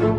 Hello,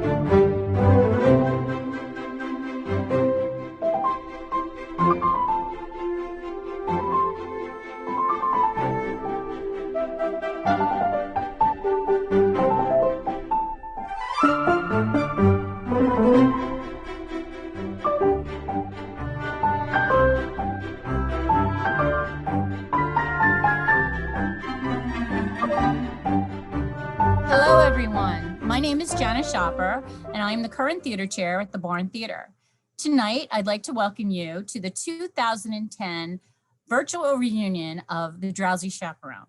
everyone. My name is Janice Schopper, and I'm the current theater chair at the Barn Theater. Tonight, I'd like to welcome you to the 2010 virtual reunion of the Drowsy Chaperone.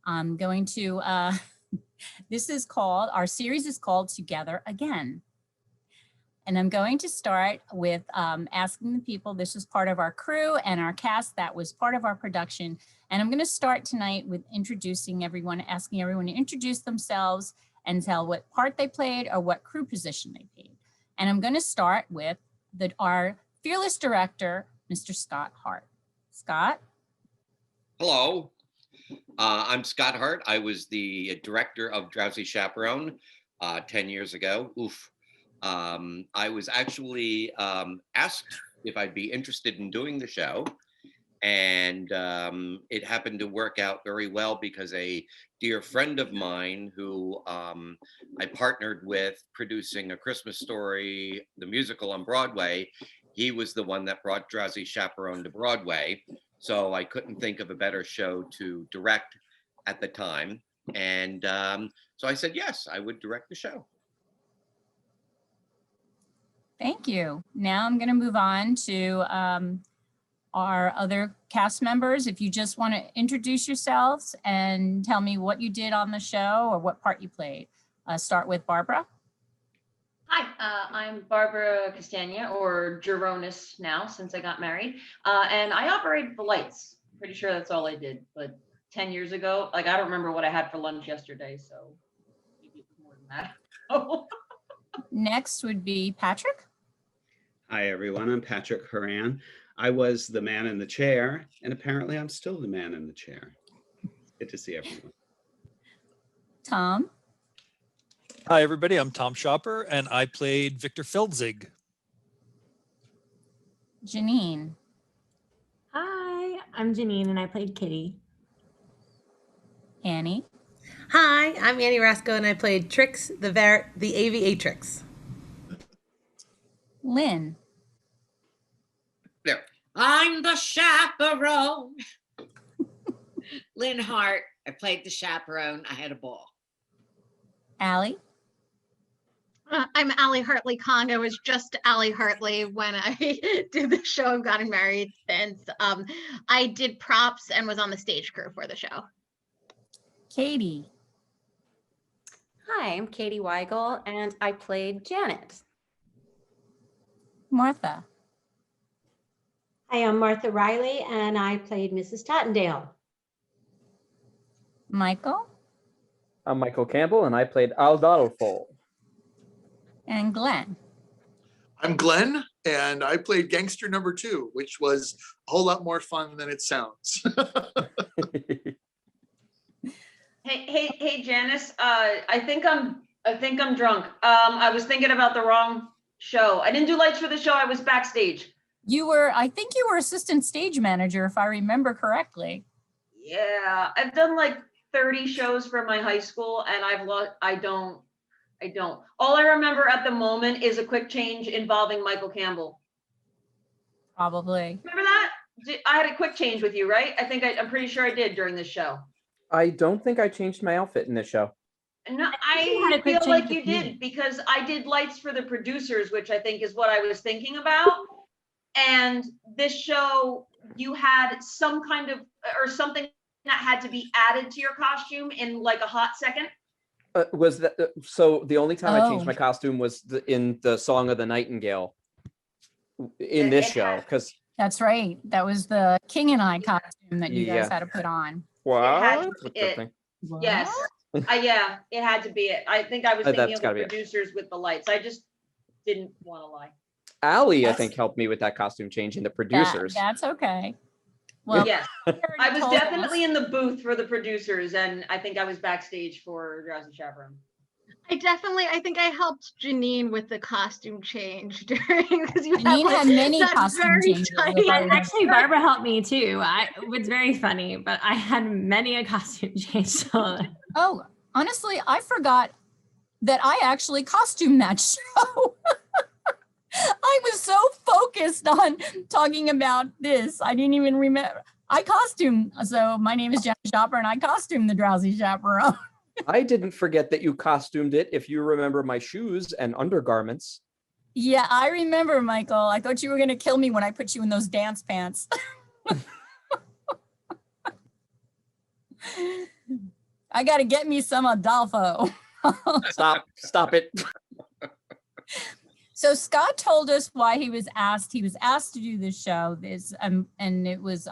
I'm going to, our series is called Together Again. And I'm going to start with asking the people, this is part of our crew and our cast that was part of our production. And I'm going to start tonight with introducing everyone, asking everyone to introduce themselves and tell what part they played or what crew position they played. And I'm going to start with our fearless director, Mr. Scott Hart. Scott? Hello, I'm Scott Hart. I was the director of Drowsy Chaperone 10 years ago. Oof. I was actually asked if I'd be interested in doing the show. And it happened to work out very well because a dear friend of mine who I partnered with producing A Christmas Story, the musical on Broadway, he was the one that brought Drowsy Chaperone to Broadway. So I couldn't think of a better show to direct at the time. And so I said, yes, I would direct the show. Thank you. Now I'm going to move on to our other cast members. If you just want to introduce yourselves and tell me what you did on the show or what part you played. Start with Barbara. Hi, I'm Barbara Castana, or Geronis now since I got married, and I operate the lights. Pretty sure that's all I did, but 10 years ago, like I don't remember what I had for lunch yesterday, so maybe it's more than that. Next would be Patrick. Hi, everyone. I'm Patrick Horan. I was the man in the chair, and apparently I'm still the man in the chair. Good to see everyone. Tom. Hi, everybody. I'm Tom Schopper, and I played Victor Feldzig. Janine. Hi, I'm Janine, and I played Kitty. Annie. Hi, I'm Annie Rasco, and I played Trix, the Aviatrix. Lynn. There. I'm the chaperone. Lynn Hart. I played the chaperone. I had a ball. Allie. I'm Allie Hartley Kong. I was just Allie Hartley when I did the show. I've gotten married since. I did props and was on the stage crew for the show. Katie. Hi, I'm Katie Weigel, and I played Janet. Martha. Hi, I'm Martha Riley, and I played Mrs. Tottendale. Michael. I'm Michael Campbell, and I played Aldolfo. And Glenn. I'm Glenn, and I played Gangster Number 2, which was a whole lot more fun than it sounds. Hey, Janice. I think I'm drunk. I was thinking about the wrong show. I didn't do lights for the show. I was backstage. I think you were assistant stage manager, if I remember correctly. Yeah, I've done like 30 shows for my high school, and I don't. All I remember at the moment is a quick change involving Michael Campbell. Probably. Remember that? I had a quick change with you, right? I'm pretty sure I did during this show. I don't think I changed my outfit in this show. No, I feel like you did, because I did lights for the producers, which I think is what I was thinking about. And this show, you had some kind of, or something that had to be added to your costume in like a hot second. Was that so? The only time I changed my costume was in the Song of the Nightingale in this show, because that's right. That was the King and I costume that you guys had to put on. Wow. Yes. Yeah, it had to be it. I think I was thinking of the producers with the lights. I just didn't want to lie. Allie, I think, helped me with that costume change in the producers. That's okay. Well, yes, I was definitely in the booth for the producers, and I think I was backstage for Drowsy Chaperone. I think I helped Janine with the costume change during, because you Janine had many that costume very changes, tight- if I And actually, Barbara helped me too. It was very funny, but I had many a costume change. So. Oh, honestly, I forgot that I actually costumed that show. I was so focused on talking about this. I didn't even remember. I costumed. So my name is Janice Schopper and I costumed the Drowsy Chaperone. I didn't forget that you costumed it, if you remember my shoes and undergarments. Yeah, I remember, Michael. I thought you were going to kill me when I put you in those dance pants. I got to get me some Adolfo. Stop it. So Scott told us why he was asked. He was asked to do this show. And it was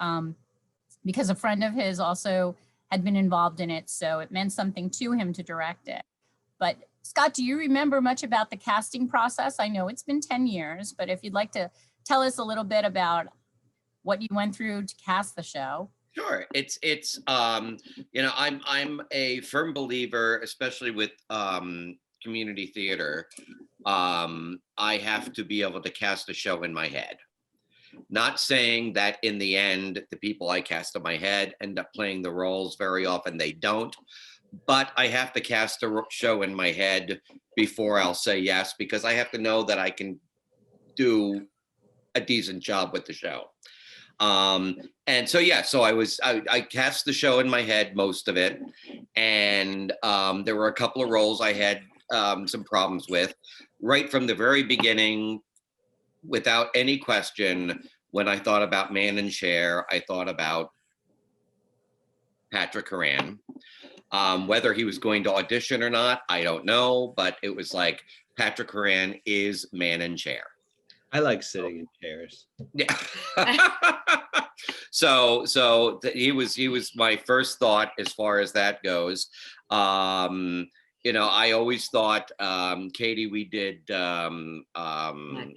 because a friend of his also had been involved in it. So it meant something to him to direct it. But Scott, do you remember much about the casting process? I know it's been 10 years, but if you'd like to tell us a little bit about what you went through to cast the show. Sure. It's you know, I'm a firm believer, especially with community theater. I have to be able to cast a show in my head. Not saying that in the end, the people I cast in my head end up playing the roles. Very often they don't, but I have to cast a show in my head before I'll say yes, because I have to know that I can do a decent job with the show. And so, yeah, so I cast the show in my head, most of it. And there were a couple of roles I had some problems with right from the very beginning. Without any question, when I thought about Man in Chair, I thought about Patrick Horan. Whether he was going to audition or not, I don't know, but it was like Patrick Horan is Man in Chair. I like sitting in chairs. Yeah. So he was my first thought as far as that goes. You know, I always thought, Katie, we did My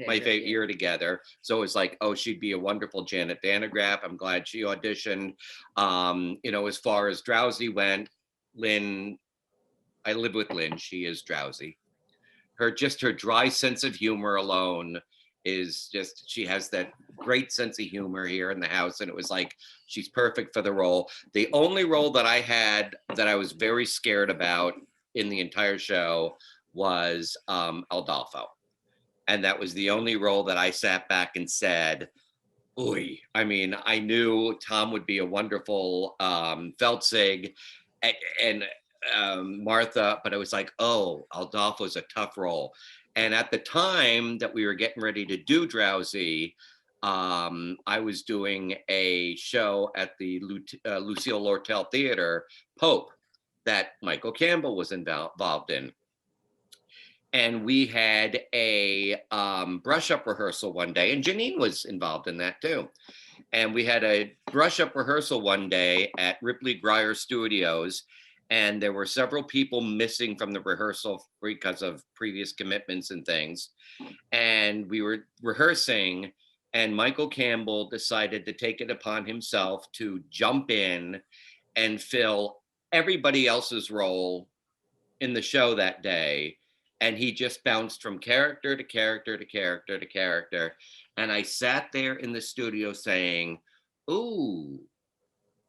Favorite Year together. So it's like, oh, she'd be a wonderful Janet Vandergraff. I'm glad she auditioned. You know, as far as Drowsy went, Lynn, I live with Lynn. She is Drowsy. Her dry sense of humor alone is just, she has that great sense of humor here in the house. And it was like, she's perfect for the role. The only role that I had that I was very scared about in the entire show was Adolfo. And that was the only role that I sat back and said, oy. I mean, I knew Tom would be a wonderful Feltzig and Martha, but it was like, oh, Adolfo's a tough role. And at the time that we were getting ready to do Drowsy, I was doing a show at the Lucille Lortel Theater, Pope, that Michael Campbell was involved in. And we had a brush-up rehearsal one day, and Janine was involved in that too. And we had a brush-up rehearsal one day at Ripley Grier Studios, and there were several people missing from the rehearsal because of previous commitments and things. And we were rehearsing, and Michael Campbell decided to take it upon himself to jump in and fill everybody else's role in the show that day. And he just bounced from character to character to character to character. And I sat there in the studio saying, ooh,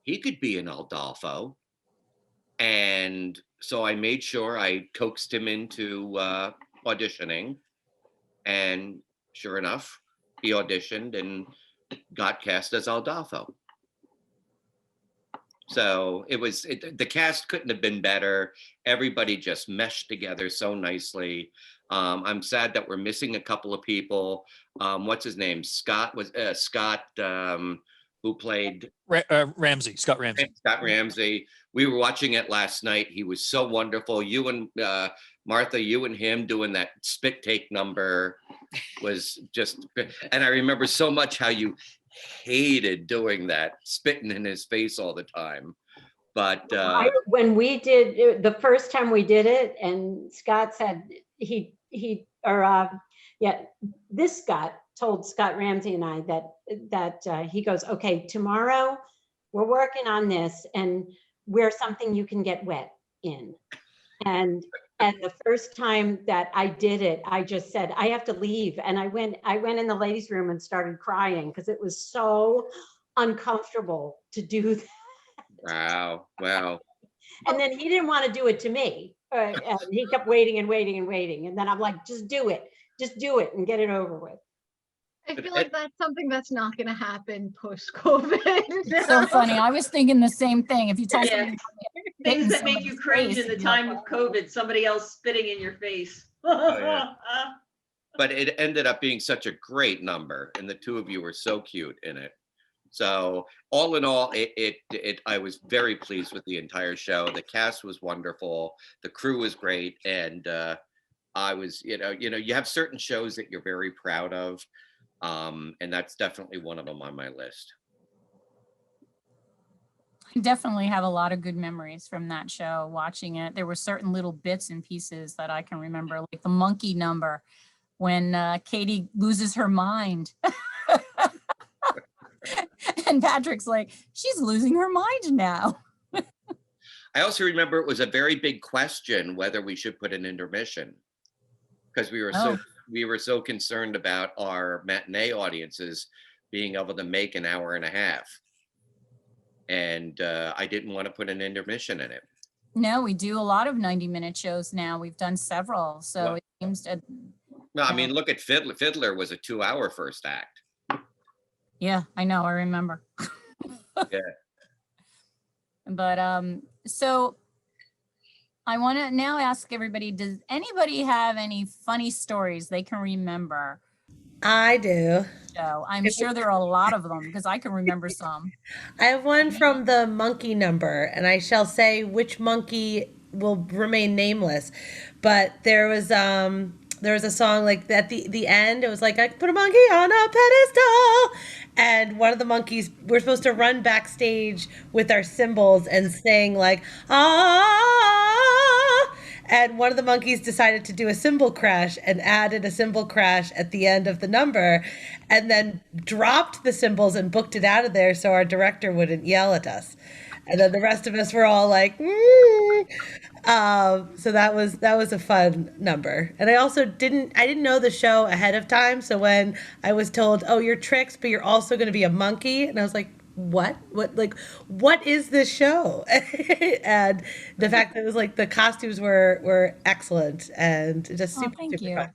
he could be an Adolfo. And so I made sure I coaxed him into auditioning. And sure enough, he auditioned and got cast as Adolfo. So the cast couldn't have been better. Everybody just meshed together so nicely. I'm sad that we're missing a couple of people. What's his name? Scott, who played Ramsey, Scott Ramsey. Scott Ramsey. We were watching it last night. He was so wonderful. You and Martha, you and him doing that spit take number was just, and I remember so much how you hated doing that, spitting in his face all the time. But when we did the first time we did it, and Scott said this Scott told Scott Ramsey and I that he goes, okay, tomorrow we're working on this and wear something you can get wet in. And And the first time that I did it, I just said, I have to leave. And I went in the ladies' room and started crying because it was so uncomfortable to do that. Wow. Wow. And then he didn't want to do it to me. And he kept waiting and waiting and waiting. And then I'm like, just do it and get it over with. I feel like that's something that's not going to happen post-COVID. So funny. I was thinking the same thing. If you told Yeah. me Things that make you cringe in the time of COVID, somebody else spitting in your face. Yeah. But it ended up being such a great number, and the two of you were so cute in it. So all in all, I was very pleased with the entire show. The cast was wonderful. The crew was great. And I was, you have certain shows that you're very proud of. And that's definitely one of them on my list. I definitely have a lot of good memories from that show, watching it. There were certain little bits and pieces that I can remember, like the monkey number when Katie loses her mind. And Patrick's like, she's losing her mind now. I also remember it was a very big question whether we should put an intermission, because we were so concerned about our matinee audiences being able to make an hour and a half. And I didn't want to put an intermission in it. No, we do a lot of 90-minute shows now. We've done several. So it seems to. No, I mean, look at Fiddler. Fiddler was a 2-hour first act. Yeah, I know. I remember. Yeah. But so I want to now ask everybody, does anybody have any funny stories they can remember? I do. So I'm sure there are a lot of them because I can remember some. I have one from the monkey number, and I shall say which monkey will remain nameless. But there was a song like at the end, it was like, I put a monkey on a pedestal. And one of the monkeys, we're supposed to run backstage with our cymbals and sing like, ah. And one of the monkeys decided to do a cymbal crash and added a cymbal crash at the end of the number, and then dropped the cymbals and booked it out of there so our director wouldn't yell at us. And then the rest of us were all like, so that was a fun number. And I didn't know the show ahead of time. So when I was told, oh, you're Trix, but you're also going to be a monkey. And I was like, what is this show? And the fact that it was like the costumes were excellent and just super fun.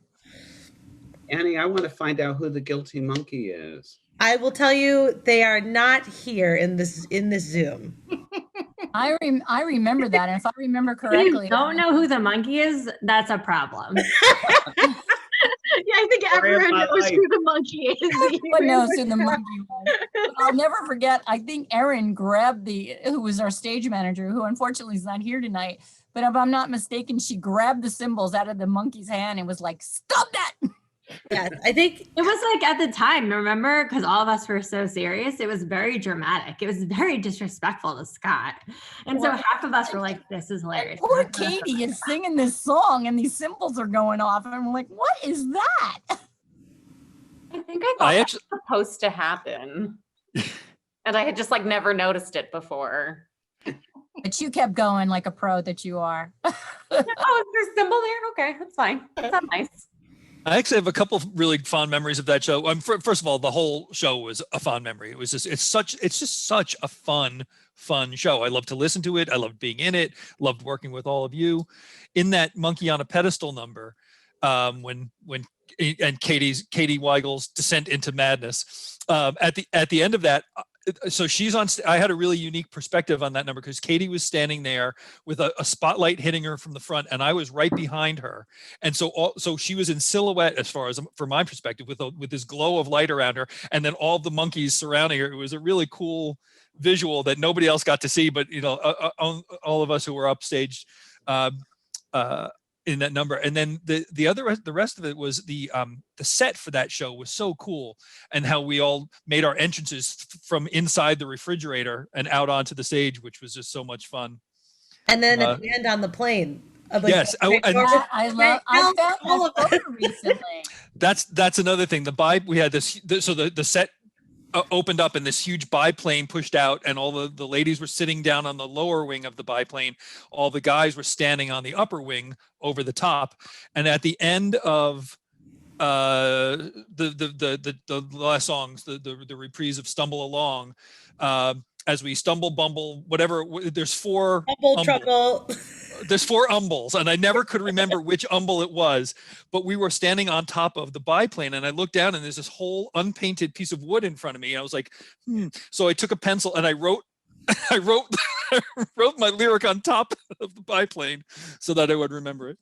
Annie, I want to find out who the guilty monkey is. I will tell you, they are not here in this Zoom. I remember that, and if I remember correctly, you don't know who the monkey is, that's a problem. Yeah, I think everyone knows who the monkey is. Everyone knows who the monkey was. I'll never forget, I think Erin grabbed who was our stage manager, who unfortunately is not here tonight, but if I'm not mistaken, she grabbed the cymbals out of the monkey's hand and was like, stop that! Yes, I think it was like at the time, remember, because all of us were so serious, it was very dramatic. It was very disrespectful to Scott. And so half of us were like, this is hilarious. Poor Katie is singing this song and these cymbals are going off. And I'm like, what is that? I think I thought that was supposed to happen. And I had just like never noticed it before. But you kept going like a pro that you are. Oh, is there a cymbal there? Okay, that's fine. That's nice. I actually have a couple of really fond memories of that show. First of all, the whole show was a fond memory. It was it's just such a fun show. I love to listen to it. I loved being in it. Loved working with all of you. In that Monkey on a Pedestal number, when Katie Weigel's descent into madness, at the end of that. So she's on. I had a really unique perspective on that number because Katie was standing there with a spotlight hitting her from the front, and I was right behind her, and so she was in silhouette as far as from my perspective with this glow of light around her, and then all the monkeys surrounding her. It was a really cool visual that nobody else got to see, but all of us who were upstaged in that number. And then the rest of it was the set for that show was so cool, and how we all made our entrances from inside the refrigerator and out onto the stage, which was just so much fun. And then at the end on the plane. Yes, I found all of it recently. That's another thing. We had the set opened up and this huge biplane pushed out, and all the ladies were sitting down on the lower wing of the biplane. All the guys were standing on the upper wing over the top. And at the end of the last songs, the reprise of Stumble Along, as we stumble, bumble, whatever, there's four trouble. There's four umbles, and I never could remember which umble it was, but we were standing on top of the biplane, and I looked down and there's this whole unpainted piece of wood in front of me. And I was like, So I took a pencil and I wrote my lyric on top of the biplane so that I would remember it.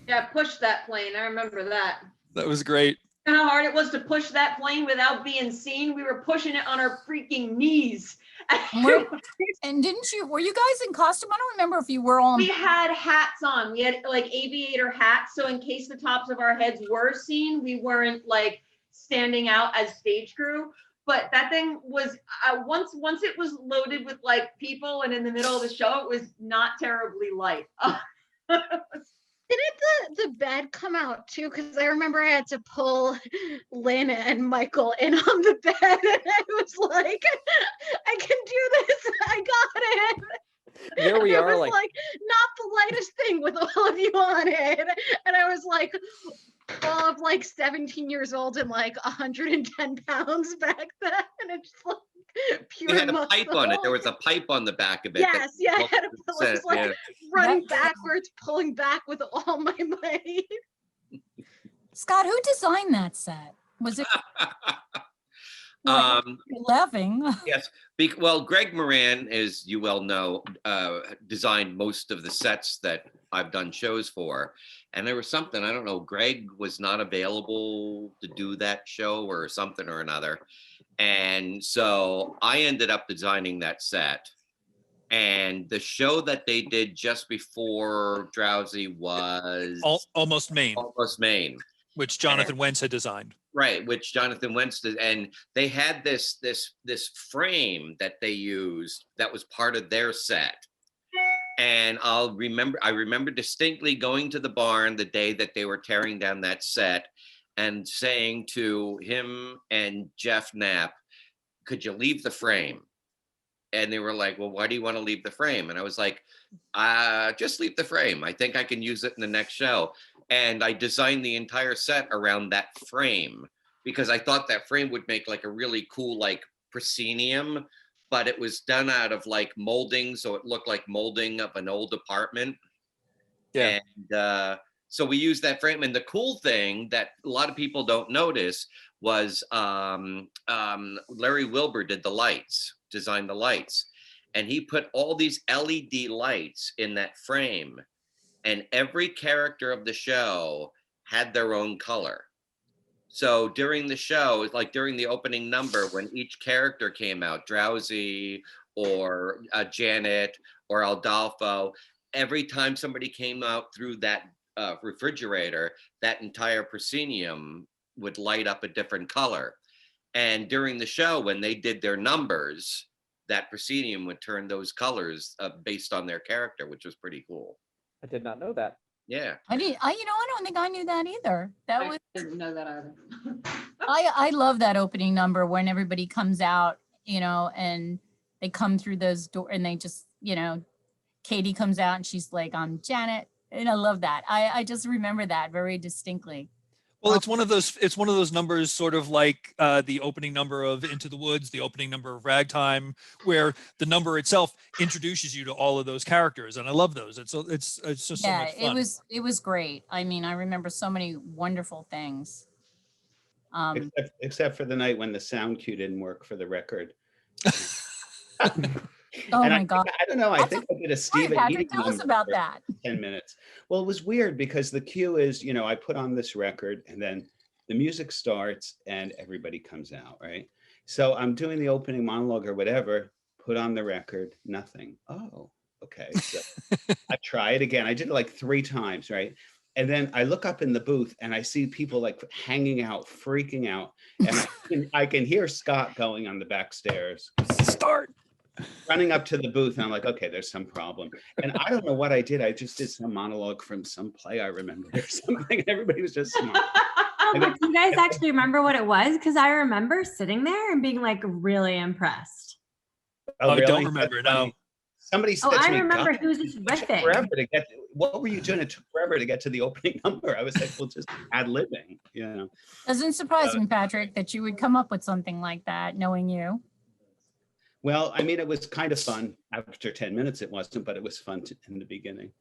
Yeah, push that plane. I remember that. That was great. You know how hard it was to push that plane without being seen? We were pushing it on our freaking knees. And were you guys in costume? I don't remember if you were all. We had hats on. We had like aviator hats. So in case the tops of our heads were seen, we weren't like standing out as stage crew. But that thing was, once it was loaded with like people and in the middle of the show, it was not terribly light. Didn't the bed come out too? Because I remember I had to pull Lynn and Michael in on the bed, and I was like, I can do this. I got it. There we are, It was like not the lightest thing with all of you on it, and I was like, all of like 17 years old and like 110 pounds back then, and it's like pure We had a muscle. pipe on it. There was a pipe on the back of it. Yes, yeah, I had was like yeah. running backwards, pulling back with all my might. Scott, who designed that set? Was it? You're laughing. Yes. Well, Greg Moran, as you well know, designed most of the sets that I've done shows for. And there was something, I don't know, Greg was not available to do that show or something or another. And so I ended up designing that set. And the show that they did just before Drowsy was Almost Maine. Almost Maine. Which Jonathan Wentz had designed. Right, which Jonathan Wentz did, and they had this frame that they used that was part of their set. And I remember distinctly going to the barn the day that they were tearing down that set and saying to him and Jeff Knapp, "Could you leave the frame?" And they were like, "Well, why do you want to leave the frame?" And I was like, just leave the frame. I think I can use it in the next show. And I designed the entire set around that frame because I thought that frame would make like a really cool, like proscenium, but it was done out of like molding. So it looked like molding of an old apartment. Yeah. And so we used that frame. And the cool thing that a lot of people don't notice was Larry Wilbur did the lights, designed the lights. And he put all these LED lights in that frame. And every character of the show had their own color. So during the show, like during the opening number, when each character came out, Drowsy or Janet or Aldolfo, every time somebody came out through that refrigerator, that entire proscenium would light up a different color. And during the show, when they did their numbers, that proscenium would turn those colors based on their character, which was pretty cool. I did not know that. Yeah. I don't think I knew that either. I didn't know that either. I love that opening number when everybody comes out, and they come through those doors and they just, Katie comes out and she's like, "I'm Janet." And I love that. I just remember that very distinctly. Well, it's one of those numbers, sort of like the opening number of Into the Woods, the opening number of Ragtime, where the number itself introduces you to all of those characters, and I love those. It's just so much fun. it was great. I mean, I remember so many wonderful things. Except for the night when the sound cue didn't work for the record. Oh my God. I don't know. I think I did a Stephen Patrick, tell us about that. 10 minutes. Well, it was weird because the cue is, I put on this record and then the music starts and everybody comes out, right? So I'm doing the opening monologue or whatever, put on the record, nothing. Oh, okay. So I try it again. I did it like 3 times, right? And then I look up in the booth and I see people like hanging out, freaking out. And I can hear Scott going on the back stairs. Start. Running up to the booth and I'm like, okay, there's some problem. And I don't know what I did. I just did some monologue from some play I remember or something. And everybody was just smart. but do you guys actually remember what it was? Because I remember sitting there and being like really impressed. Oh, I really? don't remember. That's funny. No. Somebody said to I me, remember "God, who's just it took riffing." forever to get. What were you doing? It took forever to get to the opening number. I was like, well, just ad-libbing, you know. Doesn't surprise me, Patrick, that you would come up with something like that, knowing you. Well, I mean, it was kind of fun. After 10 minutes, it wasn't, but it was fun in the beginning.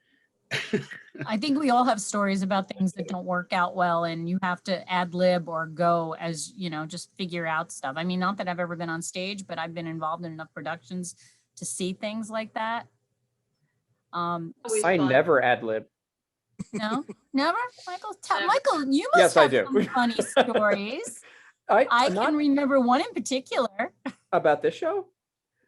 I think we all have stories about things that don't work out well, and you have to ad lib or go as, you know, just figure out stuff. I mean, not that I've ever been on stage, but I've been involved in enough productions to see things like that. Always I fun. never ad lib. No, never. Michael, Never. Michael, you Yes, must I have do. some funny stories. I not can remember one in particular. about this show.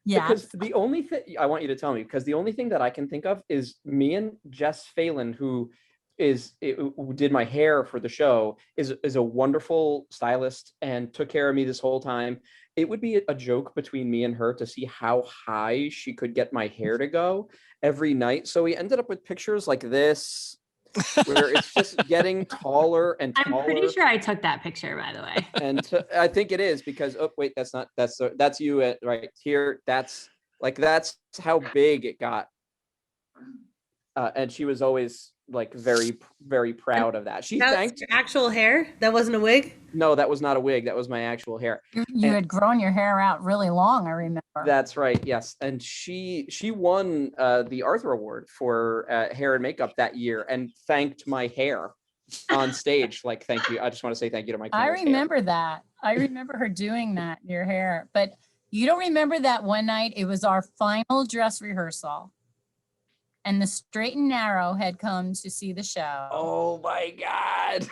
Yeah. Because the only thing I want you to tell me, because the only thing that I can think of is me and Jess Phelan, who did my hair for the show, is a wonderful stylist and took care of me this whole time. It would be a joke between me and her to see how high she could get my hair to go every night. So we ended up with pictures like this, where it's just getting taller and taller. I'm pretty sure I took that picture, by the way. And I think it is because, oh wait, that's you at right here. That's how big it got. And she was always like very, very proud of that. She That's thanked. your actual hair? That wasn't a wig? No, that was not a wig. That was my actual hair. You had grown your hair out really long, I remember. That's right. Yes. And she won the Arthur Award for hair and makeup that year and thanked my hair on stage. Like, thank you. I just want to say thank you to my I Candace hair. remember that. I remember her doing that, your hair. But you don't remember that one night? It was our final dress rehearsal. And the Straight and Narrow had come to see the show. Oh my God.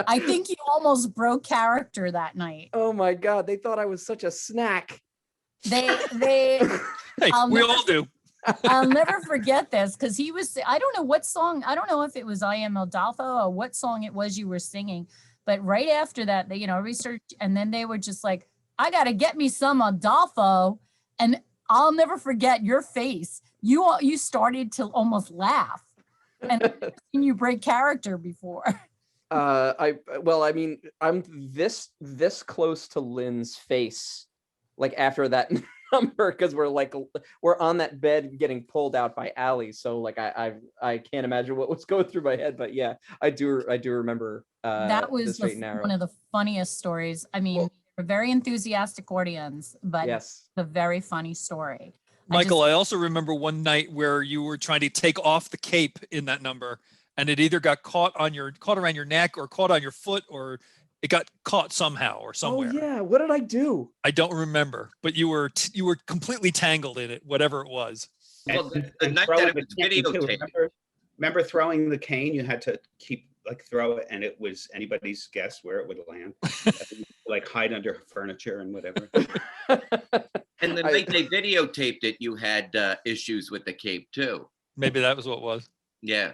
I think you almost broke character that night. Oh my God. They thought I was such a snack. They Hey, we all do. I'll never forget this because he was, I don't know what song, I don't know if it was I Am Adolfo or what song it was you were singing, but right after that, they, you know, research, and then they were just like, I got to get me some Adolfo. And I'll never forget your face. You started to almost laugh, and I've never seen you break character before. I mean, I'm this close to Lynn's face, like after that number, because we're on that bed getting pulled out by Allie. So like I can't imagine what was going through my head, but yeah, I do remember. That was one of the funniest stories. I mean, we're very enthusiastic audience, but yes, a very funny story. Michael, I also remember one night where you were trying to take off the cape in that number, and it either got caught around your neck or caught on your foot, or it got caught somehow or somewhere. Oh yeah, what did I do? I don't remember, but you were completely tangled in it, whatever it was. Well, the night that it was videotaped. Remember throwing the cane? You had to throw it, and it was anybody's guess where it would land. Like hide under furniture and whatever. And the night they videotaped it, you had issues with the cape too. Maybe that was what it was. Yeah.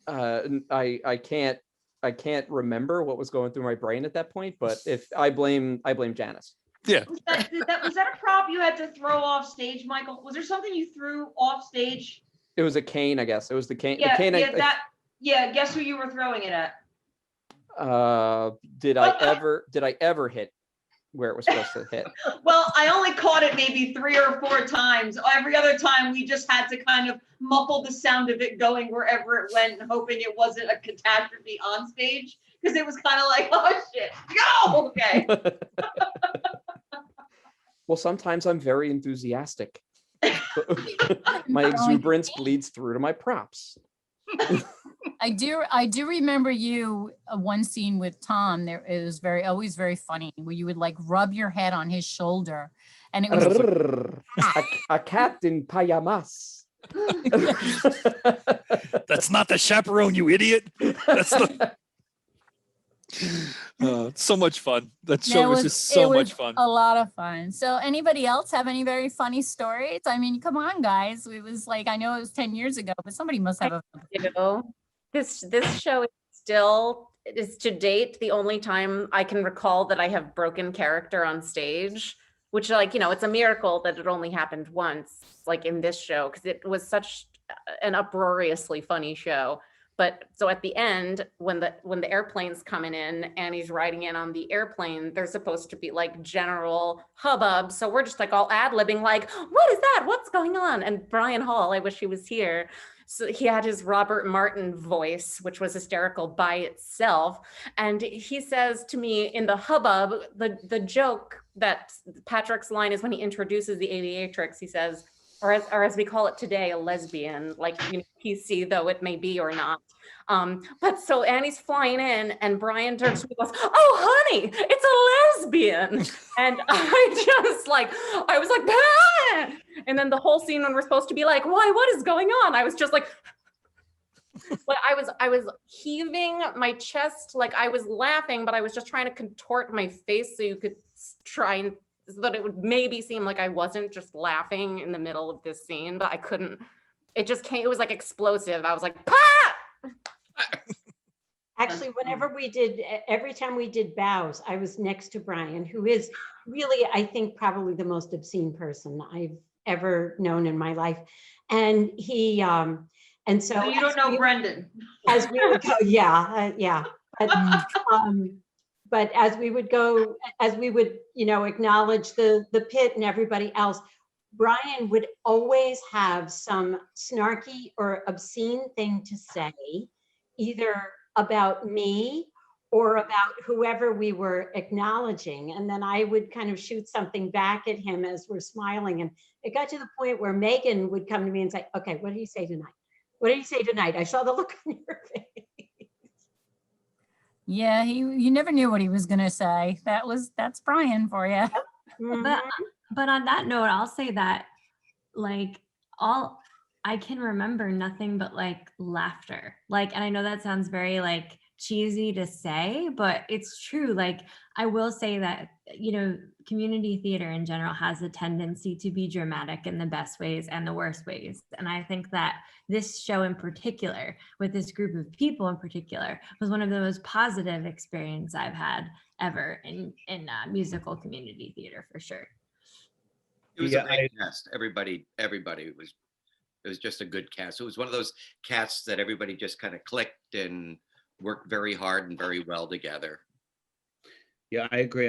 I can't remember what was going through my brain at that point, but if I blame Janice. Yeah. Was that a prop you had to throw off stage, Michael? Was there something you threw off stage? It was a cane, I guess. It was the cane. Yeah, the cane. Guess who you were throwing it at? Did I ever hit where it was supposed to hit? Well, I only caught it maybe 3 or 4 times. Every other time we just had to kind of muffle the sound of it going wherever it went, hoping it wasn't a catastrophe on stage, because it was kind of like, oh shit, go, okay. Well, sometimes I'm very enthusiastic. My exuberance bleeds through to my props. I do remember you one scene with Tom. There it was always very funny where you would like rub your head on his shoulder, and it was a cat in pajamas. That's not the chaperone, you idiot. That's the. So much fun. That show was just so much fun. A lot of fun. So anybody else have any very funny stories? I mean, come on, guys. It was like, I know it was 10 years ago, but somebody must have This show is to date the only time I can recall that I have broken character on stage, which, like, you know, it's a miracle that it only happened once, like in this show, because it was such an uproariously funny show. But so at the end, when the airplane's coming in and he's riding in on the airplane, there's supposed to be like general hubbub. So we're just like all ad-libbing, like, what is that? What's going on? And Brian Hall, I wish he was here. So he had his Robert Martin voice, which was hysterical by itself. And he says to me in the hubbub, the joke that Patrick's line is when he introduces the aviatrix, he says, or as we call it today, a lesbian, like, you know, PC though it may be or not. But so Annie's flying in and Brian turns to me and goes, oh, honey, it's a lesbian. And I was like, ah! And then the whole scene when we're supposed to be like, why, what is going on? I was just like, but I was heaving my chest, like I was laughing, but I was just trying to contort my face so you could try and so that it would maybe seem like I wasn't just laughing in the middle of this scene, but I couldn't. It just came, it was like explosive. I was like, "Pa!" Actually, every time we did bows, I was next to Brian, who is really, I think, probably the most obscene person I've ever known in my life. And he, and so. You don't know Brendan. As we would go, yeah. But as we would go, you know, acknowledge the pit and everybody else, Brian would always have some snarky or obscene thing to say, either about me or about whoever we were acknowledging. And then I would kind of shoot something back at him as we're smiling. And it got to the point where Megan would come to me and say, okay, what did you say tonight? What did you say tonight? I saw the look on your face. Yeah, you never knew what he was gonna say. That's Brian for you. But on that note, I'll say that like I can remember nothing but like laughter. Like, and I know that sounds very like cheesy to say, but it's true. Like, I will say that, you know, community theater in general has a tendency to be dramatic in the best ways and the worst ways. And I think that this show in particular, with this group of people in particular, was one of the most positive experiences I've had ever in musical community theater, for sure. It was a great cast. Everybody was, it was just a good cast. It was one of those casts that everybody just kind of clicked and worked very hard and very well together. Yeah, I agree.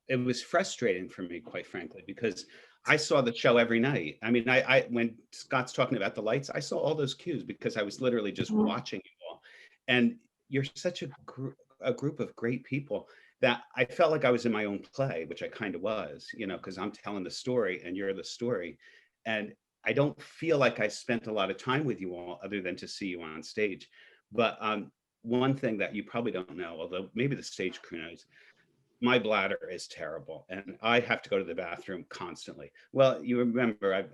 It was frustrating for me, quite frankly, because I saw the show every night. I mean, I when Scott's talking about the lights, I saw all those cues because I was literally just watching you all. And you're such a group of great people that I felt like I was in my own play, which I kind of was, you know, because I'm telling the story and you're the story. And I don't feel like I spent a lot of time with you all other than to see you on stage. But one thing that you probably don't know, although maybe the stage crew knows, my bladder is terrible and I have to go to the bathroom constantly. Well, you remember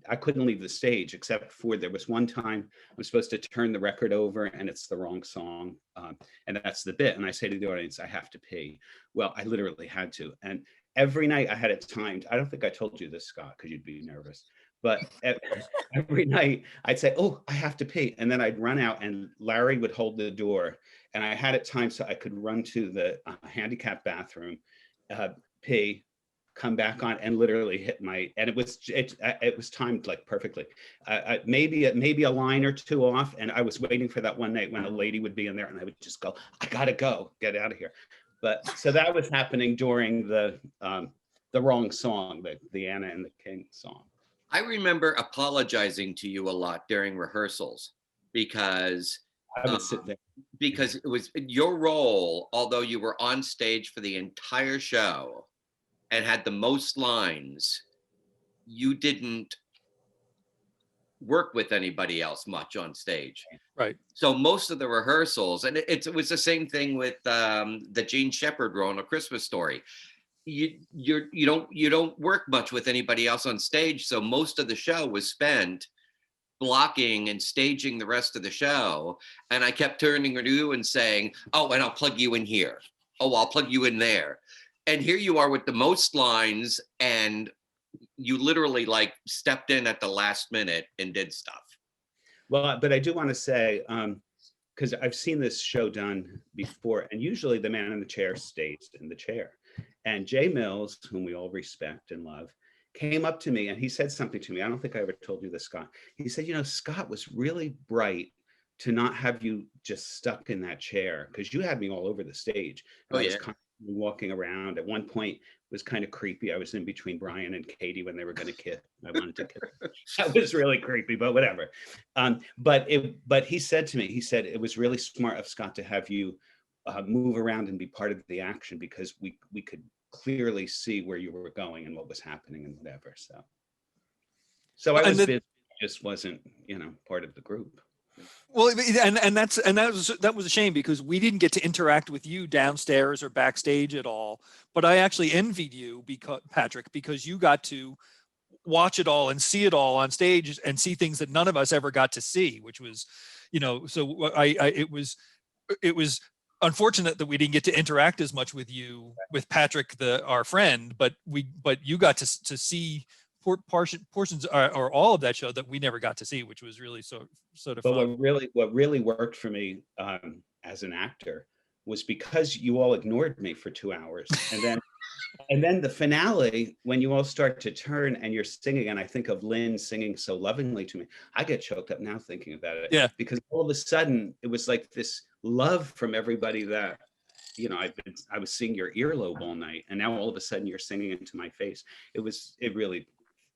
I couldn't leave the stage except for there was one time I'm supposed to turn the record over and it's the wrong song. And that's the bit. And I say to the audience, I have to pee. Well, I literally had to. And every night I had it timed. I don't think I told you this, Scott, because you'd be nervous. But every night I'd say, oh, I have to pee. And then I'd run out and Larry would hold the door. And I had it timed so I could run to the handicap bathroom, pee, come back on, and literally hit my. And it was timed like perfectly. Maybe a line or two off, and I was waiting for that one night when a lady would be in there, and I would just go, I gotta go, get out of here. But so that was happening during the wrong song, the Anna and the King song. I remember apologizing to you a lot during rehearsals because I would sit there. Because it was your role, although you were on stage for the entire show and had the most lines, you didn't work with anybody else much on stage. Right. So most of the rehearsals, and it was the same thing with the Gene Shepherd role in A Christmas Story. You don't work much with anybody else on stage, so most of the show was spent blocking and staging the rest of the show. And I kept turning to you and saying, oh, and I'll plug you in here. Oh, I'll plug you in there. And here you are with the most lines, and you literally like stepped in at the last minute and did stuff. Well, but I do want to say, because I've seen this show done before, and usually the man in the chair stays in the chair. And Jay Mills, whom we all respect and love, came up to me and he said something to me. I don't think I ever told you this, Scott. He said, you know, Scott was really bright to not have you just stuck in that chair, because you had me all over the stage. Oh, I was yeah. constantly walking around. At one point, it was kind of creepy. I was in between Brian and Katie when they were going to kiss. I wanted to kiss. That was really creepy, but whatever. But he said to me, he said it was really smart of Scott to have you move around and be part of the action, because we could clearly see where you were going and what was happening and whatever. So I was busy, just wasn't, part of the group. Well, and that was a shame, because we didn't get to interact with you downstairs or backstage at all. But I actually envied you, Patrick, because you got to watch it all and see it all on stage and see things that none of us ever got to see, which was, so it was unfortunate that we didn't get to interact as much with you, with Patrick, our friend, but you got to see portions or all of that show that we never got to see, which was really sort of but fun. what really worked for me as an actor was because you all ignored me for 2 hours, and then the finale, when you all start to turn and you're singing, and I think of Lynn singing so lovingly to me, I get choked up now thinking about it. Yeah, because all of a sudden it was like this love from everybody that I was seeing your earlobe all night, and now all of a sudden you're singing into my face.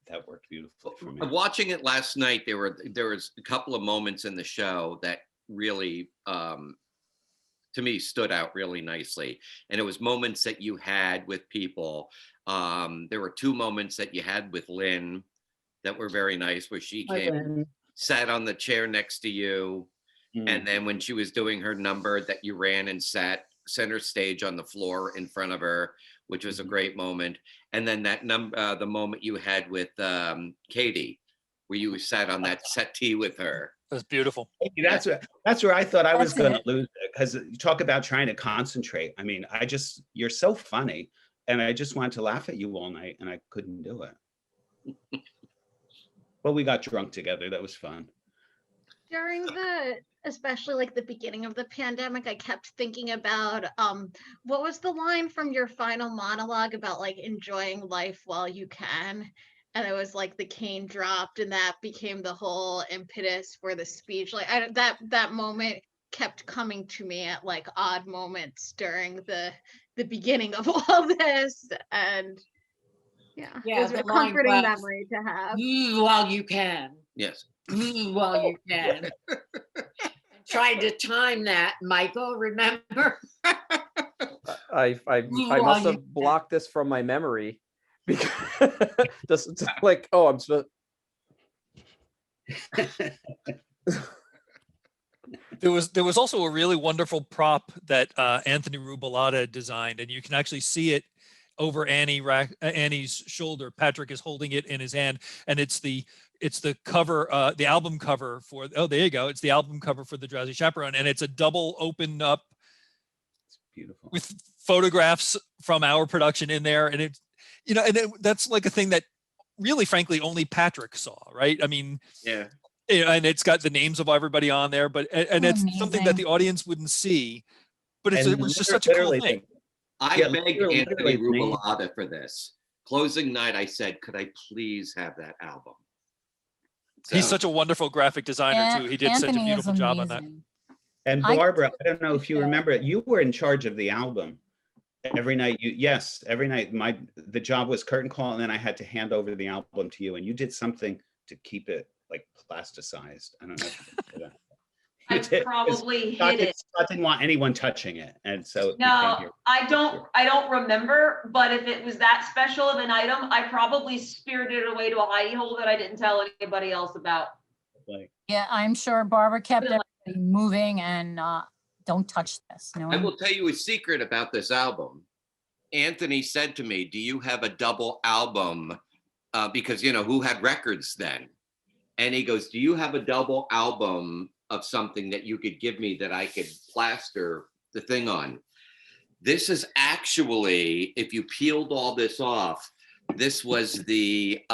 That worked beautifully for me. Watching it last night, there was a couple of moments in the show that really, to me, stood out really nicely. And it was moments that you had with people. There were 2 moments that you had with Lynn that were very nice, where she came, sat on the chair next to you. And then when she was doing her number, that you ran and sat center stage on the floor in front of her, which was a great moment. And then the moment you had with Katie, where you sat on that settee with her. That's beautiful. That's where I thought I was going to lose it, because you talk about trying to concentrate. I mean, you're so funny, and I just wanted to laugh at you all night, and I couldn't do it. But we got drunk together. That was fun. During especially like the beginning of the pandemic, I kept thinking about what was the line from your final monologue about like enjoying life while you can? And it was like the cane dropped, and that became the whole impetus for the speech. Like that moment kept coming to me at like odd moments during the beginning of all this, and yeah, it was a comforting memory to have. While you can. Yes. While you can. Tried to time that, Michael, remember? I must have blocked this from my memory, because just like, oh, I'm supposed. There was also a really wonderful prop that Anthony Rubalata designed, and you can actually see it over Annie's shoulder. Patrick is holding it in his hand, and it's the cover, the album cover for, there you go. It's the album cover for the Drowsy Chaperone, and it's a double open up. It's beautiful. With photographs from our production in there, and that's like a thing that really, frankly, only Patrick saw, right? I mean, yeah. And it's got the names of everybody on there, but it's something that the audience wouldn't see. But it was just such a cool thing. I begged Anthony Rubalata for this. Closing night, I said, could I please have that album? So. He's such a wonderful graphic designer, too. He did such a beautiful job on that. And Barbara, I don't know if you remember it, you were in charge of the album. Every night, every night, the job was curtain call, and then I had to hand over the album to you, and you did something to keep it like plasticized. I don't know if you did that. I probably hid it. I didn't want anyone touching it, and so no, I don't remember. But if it was that special of an item, I probably spirited it away to a hidey hole that I didn't tell anybody else about. Yeah, I'm sure Barbara kept everybody moving and don't touch this. No, I will tell you a secret about this album. Anthony said to me, "Do you have a double album?" Because who had records then? And he goes, "Do you have a double album of something that you could give me that I could plaster the thing on?" This is actually, if you peeled all this off, this was the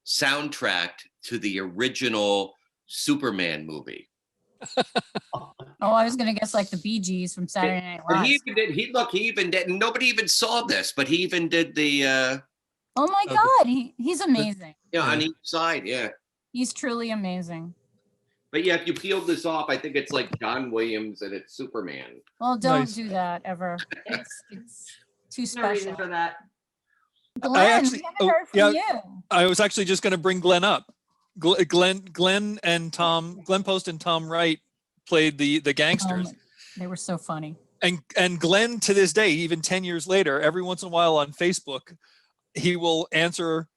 soundtrack to the original Superman movie. I was gonna guess like the Bee Gees from Saturday Night Live. But he even did. Nobody even saw this, but he even did the. Oh my God, he's amazing. On each side, yeah. He's truly amazing. But yeah, if you peel this off, I think it's like John Williams and it's Superman. Well, don't Nice. do that ever. It's too No reason special. for that. Glenn, actually- we haven't oh, heard from yeah. you. I was actually just going to bring Glenn up. Glenn and Tom, Glenn Post and Tom Wright played the gangsters. They were so funny. And Glenn, to this day, even 10 years later, every once in a while on Facebook, he will answer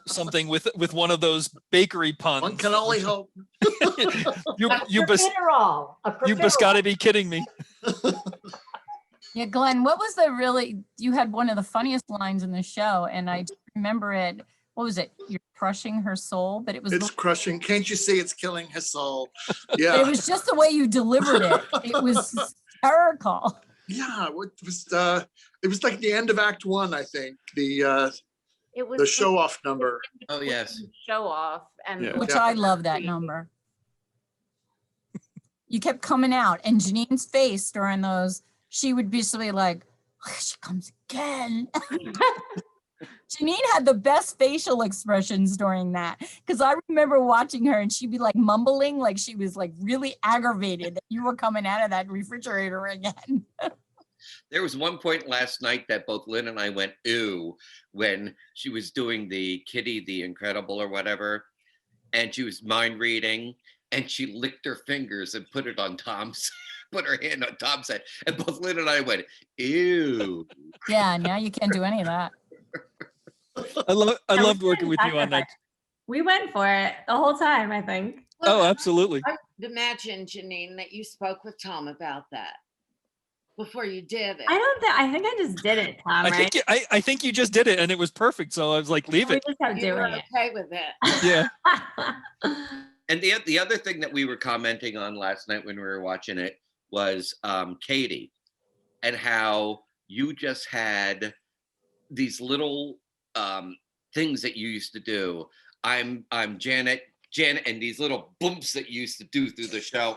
something with one of those bakery puns. One can only hope. you Profiterole, a you profiterole. got to be kidding me. Yeah, Glenn, what was you had one of the funniest lines in the show, and I remember it. What was it? You're crushing her soul, but it was It's crushing. Can't you see it's killing his soul? but Yeah. it was just the way you delivered it. It was hysterical. Yeah. It was like the end of Act 1, I think. It was The show off number. Oh, yes. show off, and Yeah. Which Yeah. I love that number. You kept coming out, and Janine's face during those, she would basically like, "Here she comes again." Janine had the best facial expressions during that, because I remember watching her and she'd be like mumbling, like she was like really aggravated that you were coming out of that refrigerator again. There was one point last night that both Lynn and I went, ooh, when she was doing the Kitty, the Incredible or whatever, and she was mind reading, and she licked her fingers and put it on Tom's, put her hand on Tom's head, and both Lynn and I went, ew. Yeah, now you can't do any of that. I loved working with you on that. We went for it the whole time, I think. Oh, absolutely. I imagine, Janine, that you spoke with Tom about that before you did it. I think I just did it, Tom, right? I think you just did it and it was perfect. So I was like, leave We it. just kept You were doing it. okay with it. Yeah. And the other thing that we were commenting on last night when we were watching it was Katie, and how you just had these little things that you used to do. I'm Janet, and these little bumps that you used to do through the show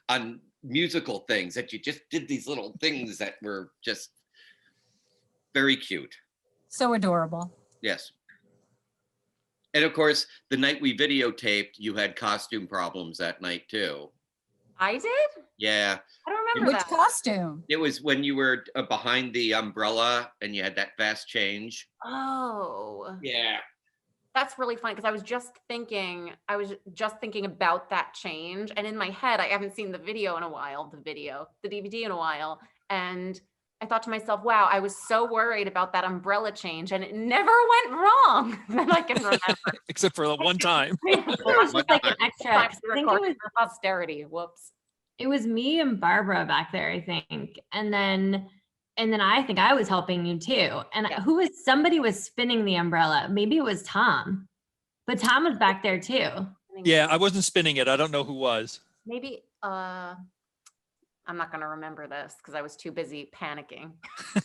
on musical things, that you just did these little things that were just very cute. So adorable. Yes. And of course, the night we videotaped, you had costume problems that night too. I did? Yeah. I don't remember Which that. costume? It was when you were behind the umbrella and you had that fast change. Oh, Yeah. that's really funny, because I was just thinking about that change, and in my head, I haven't seen the video in a while, the DVD in a while, and I thought to myself, wow, I was so worried about that umbrella change, and it never went wrong that I can remember. Except for the one time. It was just like an extra. I Time to think record it was for posterity. Whoops. It was me and Barbara back there, I think. And then I think I was helping you too. And Yeah. somebody was spinning the umbrella. Maybe it was Tom, but Tom was back there too. Yeah, I wasn't spinning it. I don't know who was. Maybe, I'm not going to remember this because I was too busy panicking. I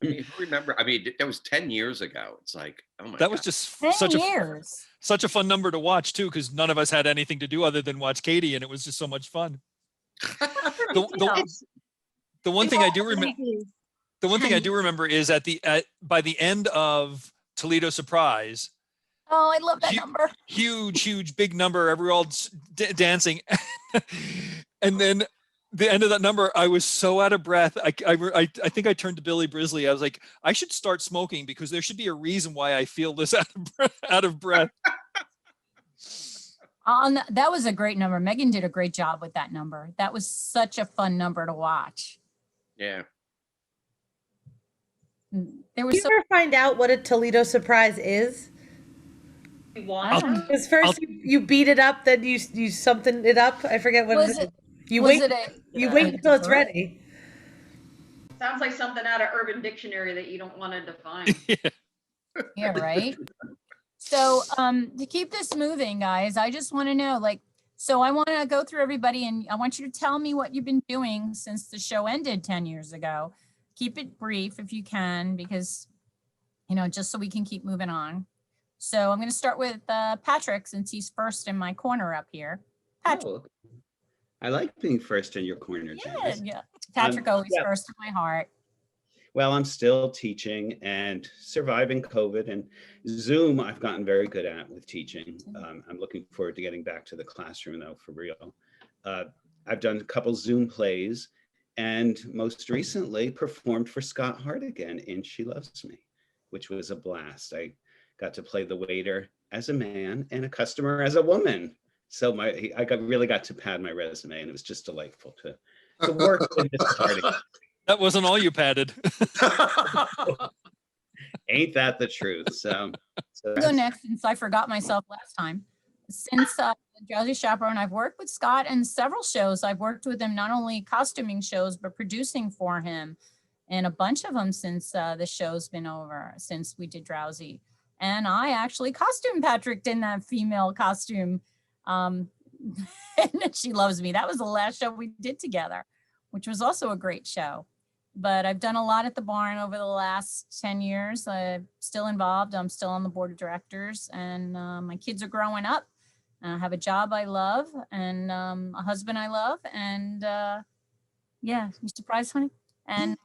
mean, remember, that was 10 years ago. It's like, oh my That God. was just 10 such years. such a fun number to watch too, because none of us had anything to do other than watch Katie, and it was just so much fun. The one thing I do remember. The one thing I do remember is by the end of Toledo Surprise, Oh, I love that number. huge, big number. Everyone all dancing, and then the end of that number, I was so out of breath. I think I turned to Billy Brisley. I was like, I should start smoking because there should be a reason why I feel this out of breath. That was a great number. Megan did a great job with that number. That was such a fun number to watch. Yeah. There was Did you ever find out what a Toledo surprise is? Because first you beat it up, then you something it up. I forget what Was it is. it- You was wait. it a- You a wait until it's dessert? ready. Sounds like something out of Urban Dictionary that you don't want to define. Yeah, right. So to keep this moving, guys, I just want to know, so I want to go through everybody and I want you to tell me what you've been doing since the show ended 10 years ago. Keep it brief if you can, because, just so we can keep moving on. So I'm going to start with Patrick, since he's first in my corner up here. Patrick. Oh, I like being first in your corner, Janice. Yeah. Patrick always yeah. first in my heart. Well, I'm still teaching and surviving COVID, and Zoom I've gotten very good at with teaching. I'm looking forward to getting back to the classroom though, for real. I've done a couple Zoom plays, and most recently performed for Scott Hart again in She Loves Me, which was a blast. I got to play the waiter as a man and a customer as a woman. So really got to pad my resume, and it was just delightful to work with this Hart. That wasn't all you padded. Ain't that the truth? So I'll go next, since I forgot myself last time. Since Drowsy Chaperone, I've worked with Scott in several shows. I've worked with him not only costuming shows, but producing for him, and a bunch of them since the show's been over, since we did Drowsy. And I actually costumed Patrick in that female costume. And She Loves Me. That was the last show we did together, which was also a great show. But I've done a lot at the barn over the last 10 years. I'm still involved. I'm still on the board of directors, and my kids are growing up. I have a job I love, and a husband I love, and yeah, you surprised, honey? And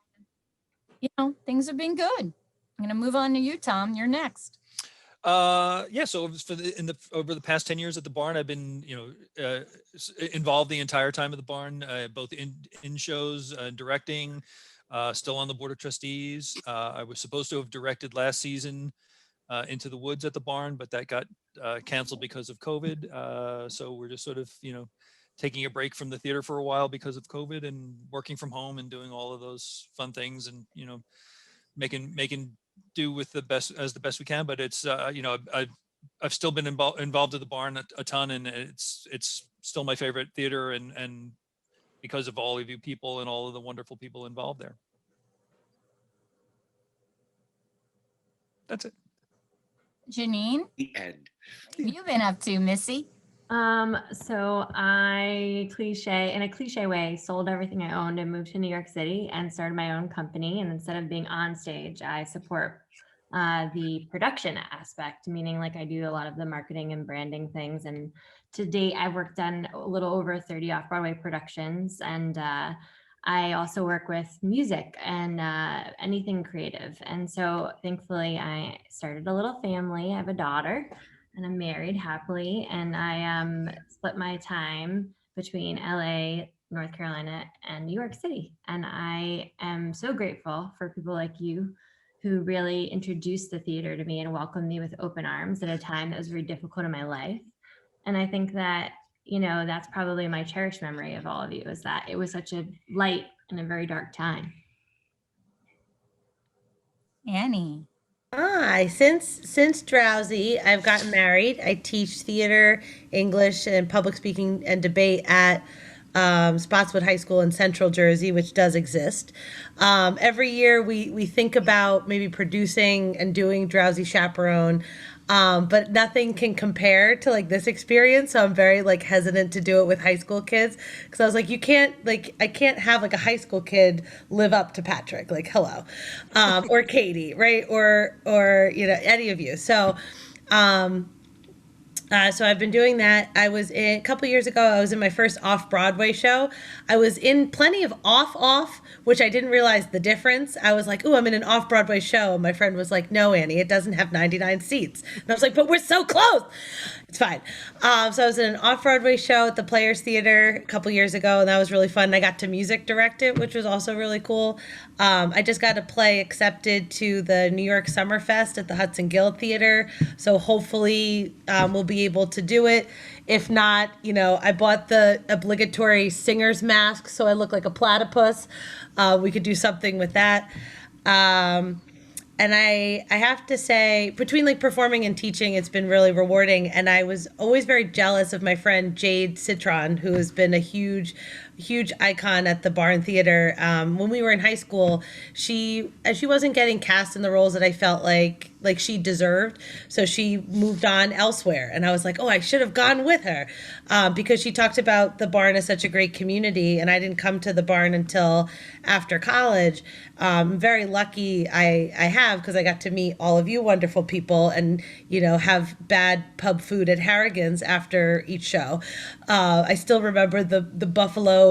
things have been good. I'm gonna move on to you, Tom. You're next. Yeah, so over the past 10 years at the barn, I've been involved the entire time at the barn, both in shows, directing, still on the board of trustees. I was supposed to have directed last season Into the Woods at the barn, but that got canceled because of COVID. So we're just sort of taking a break from the theater for a while because of COVID, and working from home and doing all of those fun things, and making do with the best we can. But it's I've still been involved at the barn a ton, and it's still my favorite theater, and because of all of you people and all of the wonderful people involved there. That's it. Janine, The end. what have you been up to, Missy? So I in a cliche way, sold everything I owned and moved to New York City and started my own company. And instead of being on stage, I support the production aspect, meaning like I do a lot of the marketing and branding things. And to date, I've worked on a little over 30 off-Broadway productions. And I also work with music and anything creative. And so thankfully, I started a little family. I have a daughter, and I'm married happily, and I split my time between LA, North Carolina, and New York City. And I am so grateful for people like you who really introduced the theater to me and welcomed me with open arms at a time that was very difficult in my life. And I think that, that's probably my cherished memory of all of you, is that it was such a light in a very dark time. Annie. Hi, since Drowsy, I've gotten married. I teach theater, English, and public speaking and debate at Spotswood High School in Central Jersey, which does exist. Every year we think about maybe producing and doing Drowsy Chaperone, but nothing can compare to like this experience. So I'm very like hesitant to do it with high school kids, because I was like, I can't have like a high school kid live up to Patrick, like hello, or Katie, right, or any of you. So. So I've been doing that. A couple years ago, I was in my first off-Broadway show. I was in plenty of off, which I didn't realize the difference. I was like, "Ooh, I'm in an off-Broadway show." And my friend was like, "No, Annie, it doesn't have 99 seats." And I was like, "But we're so close." It's fine. So I was in an off-Broadway show at the Players Theater a couple years ago, and that was really fun. I got to music direct it, which was also really cool. I just got a play accepted to the New York Summer Fest at the Hudson Guild Theater. So hopefully we'll be able to do it. If not, I bought the obligatory singer's mask, so I look like a platypus. We could do something with that. And I have to say, between like performing and teaching, it's been really rewarding. And I was always very jealous of my friend Jade Citron, who has been a huge icon at the Barn Theater. When we were in high school, she wasn't getting cast in the roles that I felt like she deserved. So she moved on elsewhere. And I was like, oh, I should have gone with her, because she talked about the Barn as such a great community. And I didn't come to the Barn until after college. I'm very lucky I have, because I got to meet all of you wonderful people and, have bad pub food at Harrigan's after each show. I still remember the buffalo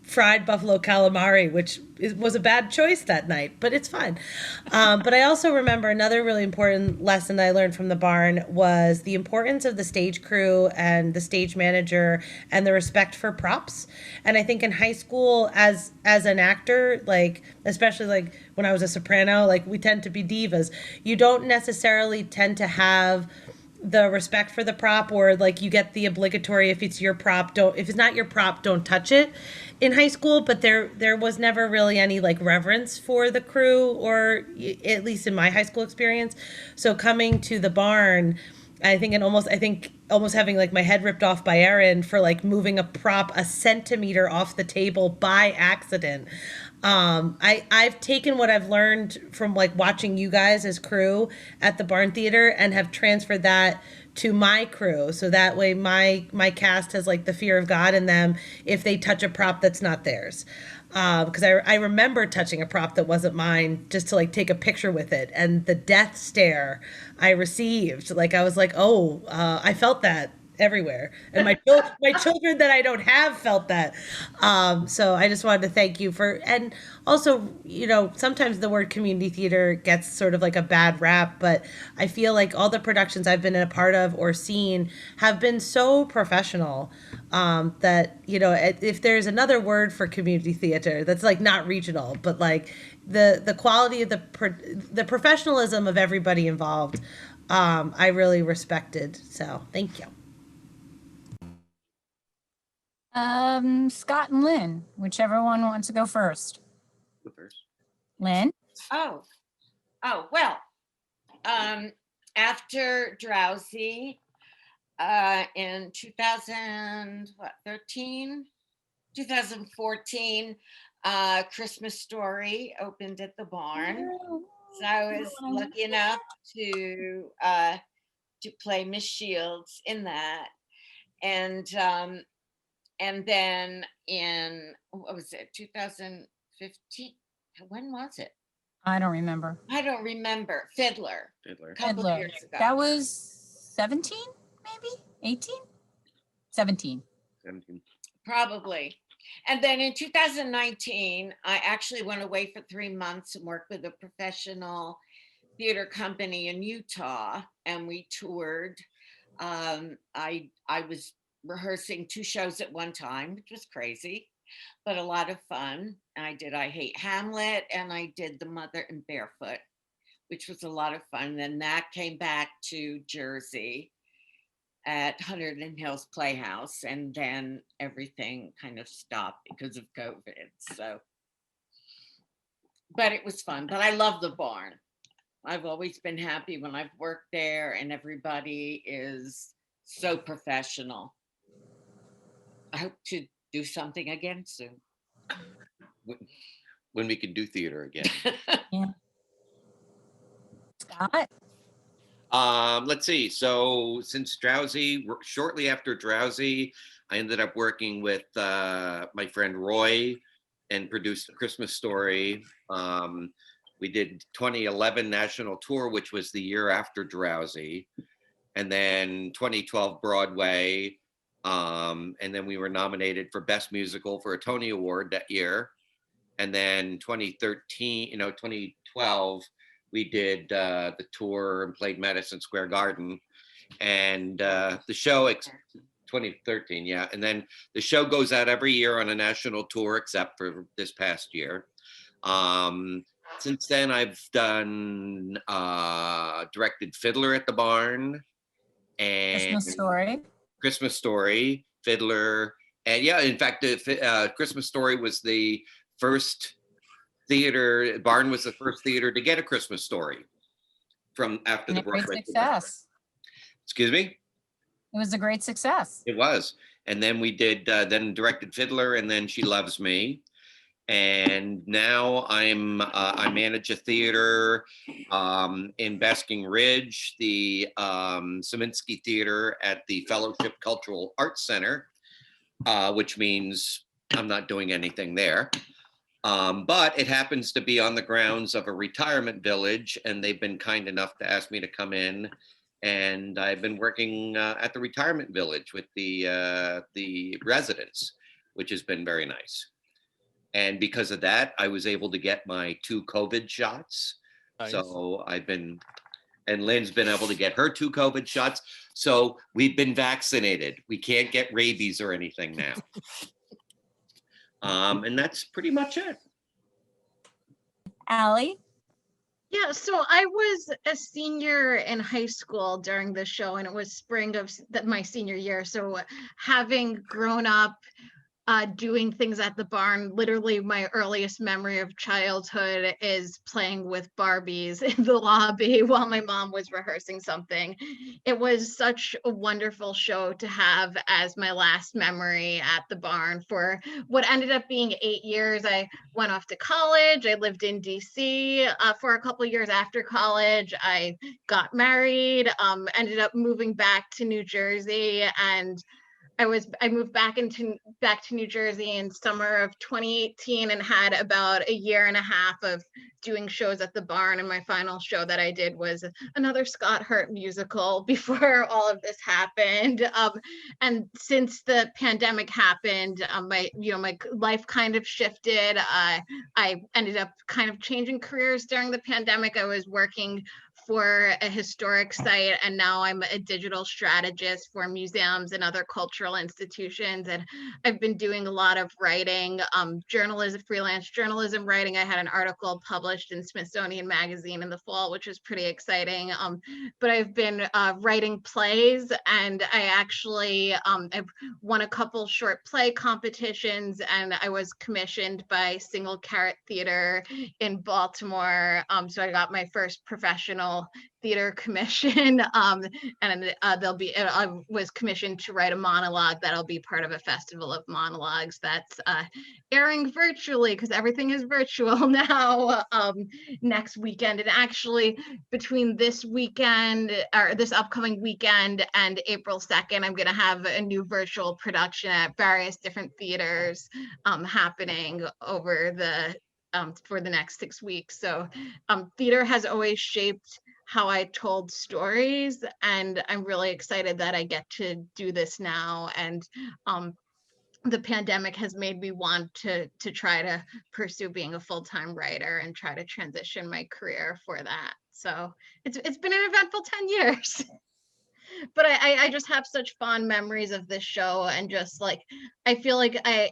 fried buffalo calamari, which was a bad choice that night, but it's fine. But I also remember another really important lesson that I learned from the barn was the importance of the stage crew and the stage manager and the respect for props. And I think in high school, as an actor, like especially like when I was a soprano, like we tend to be divas. You don't necessarily tend to have the respect for the prop, or like you get the obligatory, if it's your prop, if it's not your prop, don't touch it in high school. But there was never really any like reverence for the crew, or at least in my high school experience. So coming to the barn, I think almost having like my head ripped off by Erin for like moving a prop a centimeter off the table by accident. I've taken what I've learned from like watching you guys as crew at the Barn Theater and have transferred that to my crew. So that way my cast has like the fear of God in them if they touch a prop that's not theirs. Because I remember touching a prop that wasn't mine just to like take a picture with it, and the death stare I received, like I was like, oh, I felt that everywhere, and my children that I don't have felt that. So I just wanted to thank you for, and also, you know, sometimes the word community theater gets sort of like a bad rap, but I feel like all the productions I've been a part of or seen have been so professional, that, you know, if there's another word for community theater that's like not regional, but like the quality of the professionalism of everybody involved, I really respected. So thank you. Scott and Lynn, whichever one wants to go first. Go first. Lynn? Oh, well, after Drowsy, in 2014, Christmas Story opened at the barn. So I was lucky enough to play Miss Shields in that. And then in, what was it, 2015? When was it? I don't remember. I don't remember. Fiddler. Fiddler. A couple Fiddler. years ago. That was 17, maybe 18, 17. 17. Probably. And then in 2019, I actually went away for 3 months and worked with a professional theater company in Utah, and we toured. I was rehearsing 2 shows at one time, which was crazy, but a lot of fun. I did I Hate Hamlet, and I did The Mother and Barefoot, which was a lot of fun. Then that came back to Jersey at Hunterdon Hills Playhouse, and then everything kind of stopped because of COVID. So, but it was fun. But I love the barn. I've always been happy when I've worked there, and everybody is so professional. I hope to do something again soon. When we can do theater again. Yeah. Scott? Let's see. So since Drowsy, shortly after Drowsy, I ended up working with my friend Roy and produced A Christmas Story. We did 2011 national tour, which was the year after Drowsy, and then 2012 Broadway. And then we were nominated for Best Musical for a Tony Award that year. And then 2012, we did the tour and played Madison Square Garden. And the show, 2013, yeah. And then the show goes out every year on a national tour, except for this past year. Since then, I've done directed Fiddler at the Barn and Christmas Story, Fiddler. And yeah, in fact, the Christmas Story was the first theater, Barn was the first theater to get A Christmas Story from after the Broadway. Great success. Excuse me? It was a great success. It was. And then we did, then directed Fiddler, and then She Loves Me. And now I manage a theater in Basking Ridge, the Saminsky Theater at the Fellowship Cultural Arts Center, which means I'm not doing anything there. But it happens to be on the grounds of a retirement village, and they've been kind enough to ask me to come in. And I've been working at the retirement village with the residents, which has been very nice. And because of that, I was able to get my 2 COVID shots. Nice. So and Lynn's been able to get her 2 COVID shots. So we've been vaccinated. We can't get rabies or anything now. And that's pretty much it. Allie? Yeah, so I was a senior in high school during the show, and it was spring of my senior year. So having grown up doing things at the barn, literally my earliest memory of childhood is playing with Barbies in the lobby while my mom was rehearsing something. It was such a wonderful show to have as my last memory at the barn for what ended up being 8 years. I went off to college. I lived in DC for a couple years after college. I got married, ended up moving back to New Jersey, and I moved back to New Jersey in summer of 2018 and had about a year and a half of doing shows at the barn. And my final show that I did was another Scott Hart musical before all of this happened. And since the pandemic happened, my life kind of shifted. I ended up kind of changing careers during the pandemic. I was working for a historic site, and now I'm a digital strategist for museums and other cultural institutions. And I've been doing a lot of writing, journalism, freelance journalism writing. I had an article published in Smithsonian Magazine in the fall, which was pretty exciting. But I've been writing plays, and I actually I've won a couple short play competitions, and I was commissioned by Single Carrot Theater in Baltimore. So I got my first professional theater commission, and I was commissioned to write a monologue that'll be part of a festival of monologues that's airing virtually, because everything is virtual now, next weekend. And actually between this weekend, or this upcoming weekend, and April 2nd, I'm going to have a new virtual production at various different theaters happening over the for the next 6 weeks. So theater has always shaped how I told stories, and I'm really excited that I get to do this now. And the pandemic has made me want to try to pursue being a full-time writer and try to transition my career for that. So it's been an eventful 10 years. But I just have such fond memories of this show, and just like I feel like I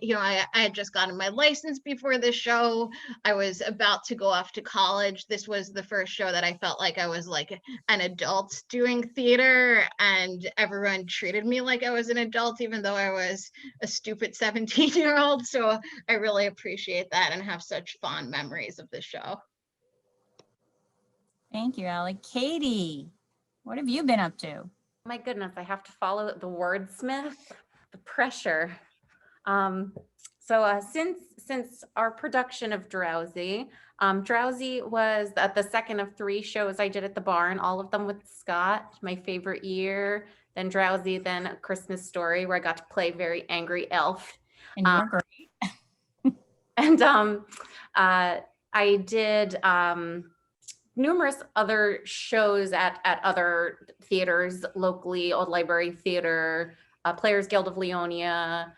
had just gotten my license before this show. I was about to go off to college. This was the first show that I felt like I was like an adult doing theater, and everyone treated me like I was an adult, even though I was a stupid 17-year-old. So I really appreciate that and have such fond memories of this show. Thank you, Allie. Katie, what have you been up to? My goodness, I have to follow the wordsmith, the pressure. So since our production of Drowsy, Drowsy was the second of 3 shows I did at the barn, all of them with Scott, my favorite year, then Drowsy, then A Christmas Story, where I got to play very angry elf. And you're great. And I did numerous other shows at other theaters locally, Old Library Theater, Players Guild of Leonia,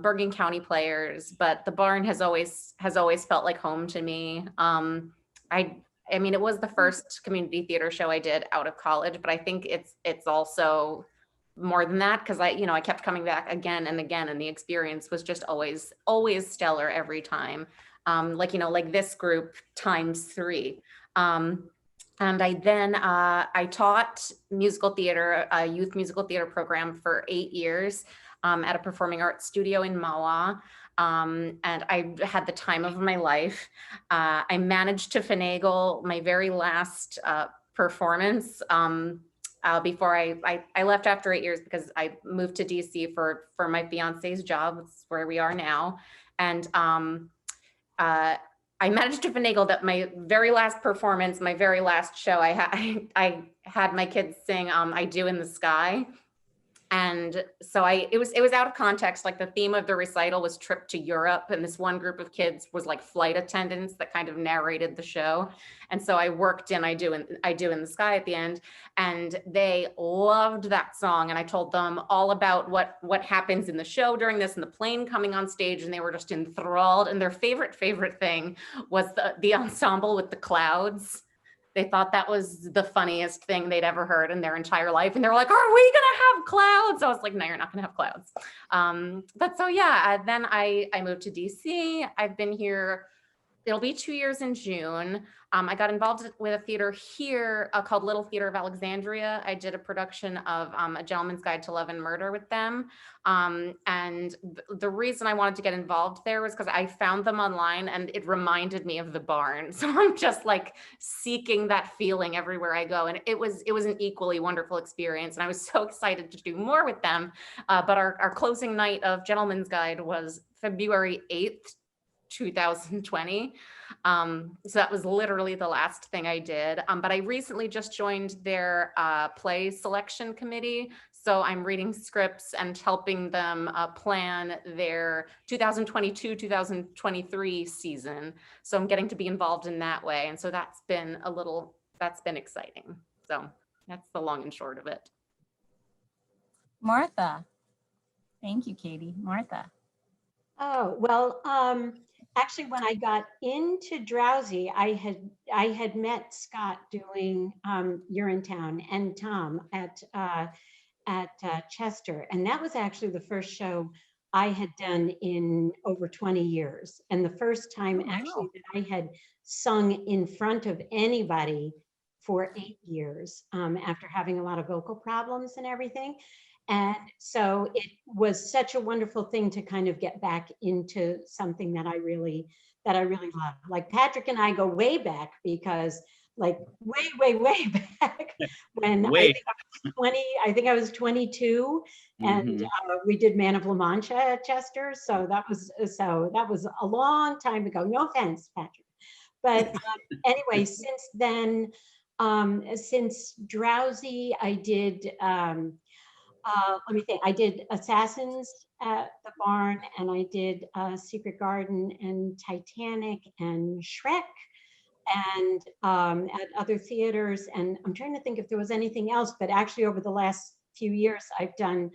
Bergen County Players, but the barn has always felt like home to me. I mean, it was the first community theater show I did out of college, but I think it's also more than that, because I kept coming back again and again, and the experience was just always stellar every time. Like this group times 3. And I taught musical theater, a youth musical theater program for 8 years at a performing arts studio in Mawa. And I had the time of my life. I managed to finagle my very last performance before I left after 8 years, because I moved to DC for my fiance's job. That's where we are now. And I managed to finagle that my very last performance, my very last show, I had my kids sing I Do in the Sky. And so it was out of context. Like the theme of the recital was trip to Europe. And this one group of kids was like flight attendants that kind of narrated the show. And so I worked in I Do in the Sky at the end, and they loved that song. And I told them all about what happens in the show during this and the plane coming on stage. And they were just enthralled. And their favorite thing was the ensemble with the clouds. They thought that was the funniest thing they'd ever heard in their entire life. And they were like, are we gonna have clouds? I was like, no, you're not gonna have clouds. But so yeah, then I moved to DC. I've been here, it'll be 2 years in June. I got involved with a theater here called Little Theater of Alexandria. I did a production of A Gentleman's Guide to Love and Murder with them. And the reason I wanted to get involved there was because I found them online and it reminded me of the barn. So I'm just like seeking that feeling everywhere I go. And it was an equally wonderful experience. And I was so excited to do more with them. But our closing night of Gentleman's Guide was February 8th, 2020. So that was literally the last thing I did. But I recently just joined their play selection committee. So I'm reading scripts and helping them plan their 2022-2023 season. So I'm getting to be involved in that way. And so that's been exciting. So that's the long and short of it. Martha. Thank you, Katie. Martha. Oh, well, actually, when I got into Drowsy, I had met Scott doing Urinetown and Tom at Chester, and that was actually the first show I had done in over 20 years, and the first time actually that I had sung in front of anybody for 8 years after having a lot of vocal problems and everything. And so it was such a wonderful thing to kind of get back into something that I really love. Like Patrick and I go way back, because like way back when I think I was 22, and we did Man of La Mancha at Chester. So that was a long time ago. No offense, Patrick. But anyway, since then, since Drowsy, I did let me think. I did Assassins at the Barn, and I did Secret Garden and Titanic and Shrek, and at other theaters. And I'm trying to think if there was anything else, but actually over the last few years, I've done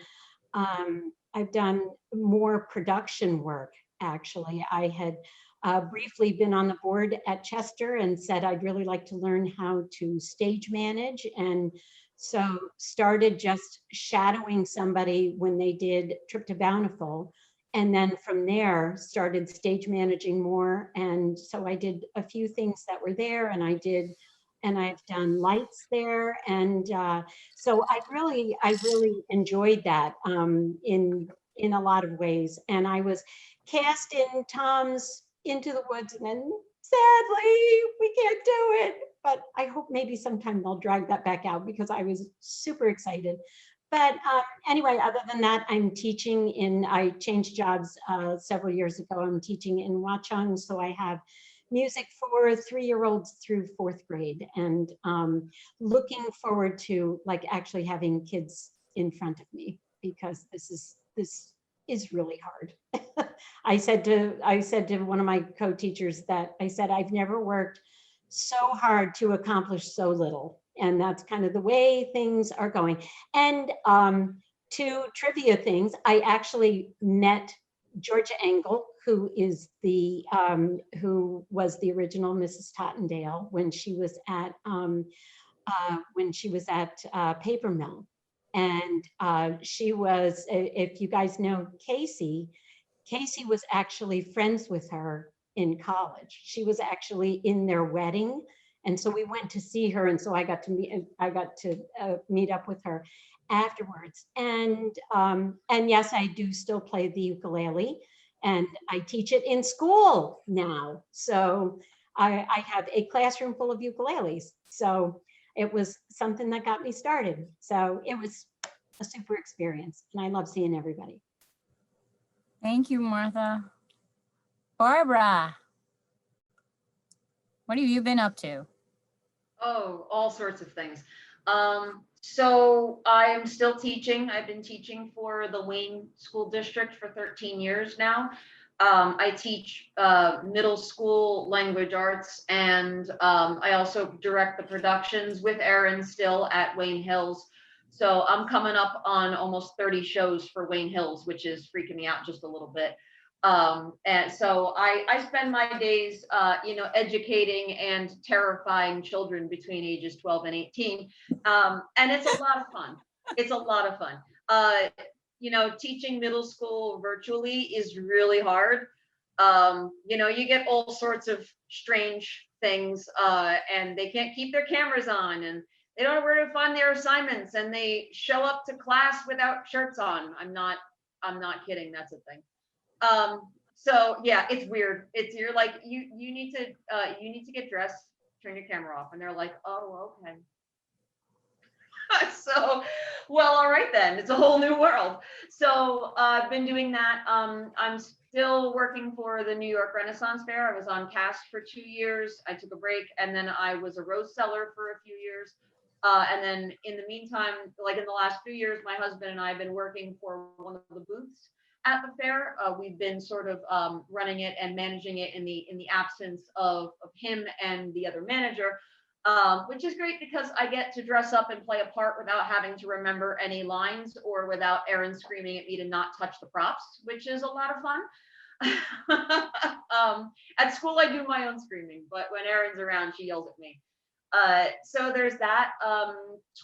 more production work. Actually, I had briefly been on the board at Chester and said I'd really like to learn how to stage manage, and so started just shadowing somebody when they did Trip to Bountiful. And then from there started stage managing more. And so I did a few things that were there, and I've done lights there. And so I really enjoyed that in a lot of ways. And I was cast in Tom's Into the Woods, and then sadly, we can't do it. But I hope maybe sometime they'll drag that back out, because I was super excited. But anyway, other than that, I'm teaching I changed jobs several years ago. I'm teaching in Watchung, so I have music for 3-year-olds through 4th grade, and looking forward to like actually having kids in front of me, because this is really hard. I said to one of my co-teachers that I said, I've never worked so hard to accomplish so little. And that's kind of the way things are going. And 2 trivia things, I actually met Georgia Engel, who was the original Mrs. Tottendale when she was at Paper Mill. And she was, if you guys know Casey was actually friends with her in college. She was actually in their wedding. And so we went to see her. And so I got to meet up with her afterwards. And yes, I do still play the ukulele, and I teach it in school now. So I have a classroom full of ukuleles. So it was something that got me started. So it was a super experience, and I love seeing everybody. Thank you, Martha. Barbara, what have you been up to? Oh, all sorts of things. So I am still teaching. I've been teaching for the Wayne School District for 13 years now. I teach middle school language arts, and I also direct the productions with Erin still at Wayne Hills. So I'm coming up on almost 30 shows for Wayne Hills, which is freaking me out just a little bit. And so I spend my days, educating and terrifying children between ages 12 and 18. And it's a lot of fun. It's a lot of fun. Teaching middle school virtually is really hard. You get all sorts of strange things, and they can't keep their cameras on, and they don't know where to find their assignments, and they show up to class without shirts on. I'm not kidding. That's a thing. So yeah, it's weird. You're like, you need to get dressed, turn your camera off. And they're like, oh, okay. So, well, all right then, it's a whole new world. So I've been doing that. I'm still working for the New York Renaissance Fair. I was on cast for 2 years. I took a break, and then I was a rose seller for a few years. And then in the meantime, like in the last few years, my husband and I have been working for one of the booths at the fair. We've been sort of running it and managing it in the absence of him and the other manager, which is great because I get to dress up and play a part without having to remember any lines or without Erin screaming at me to not touch the props, which is a lot of fun. At school, I do my own screaming, but when Erin's around, she yells at me. So there's that.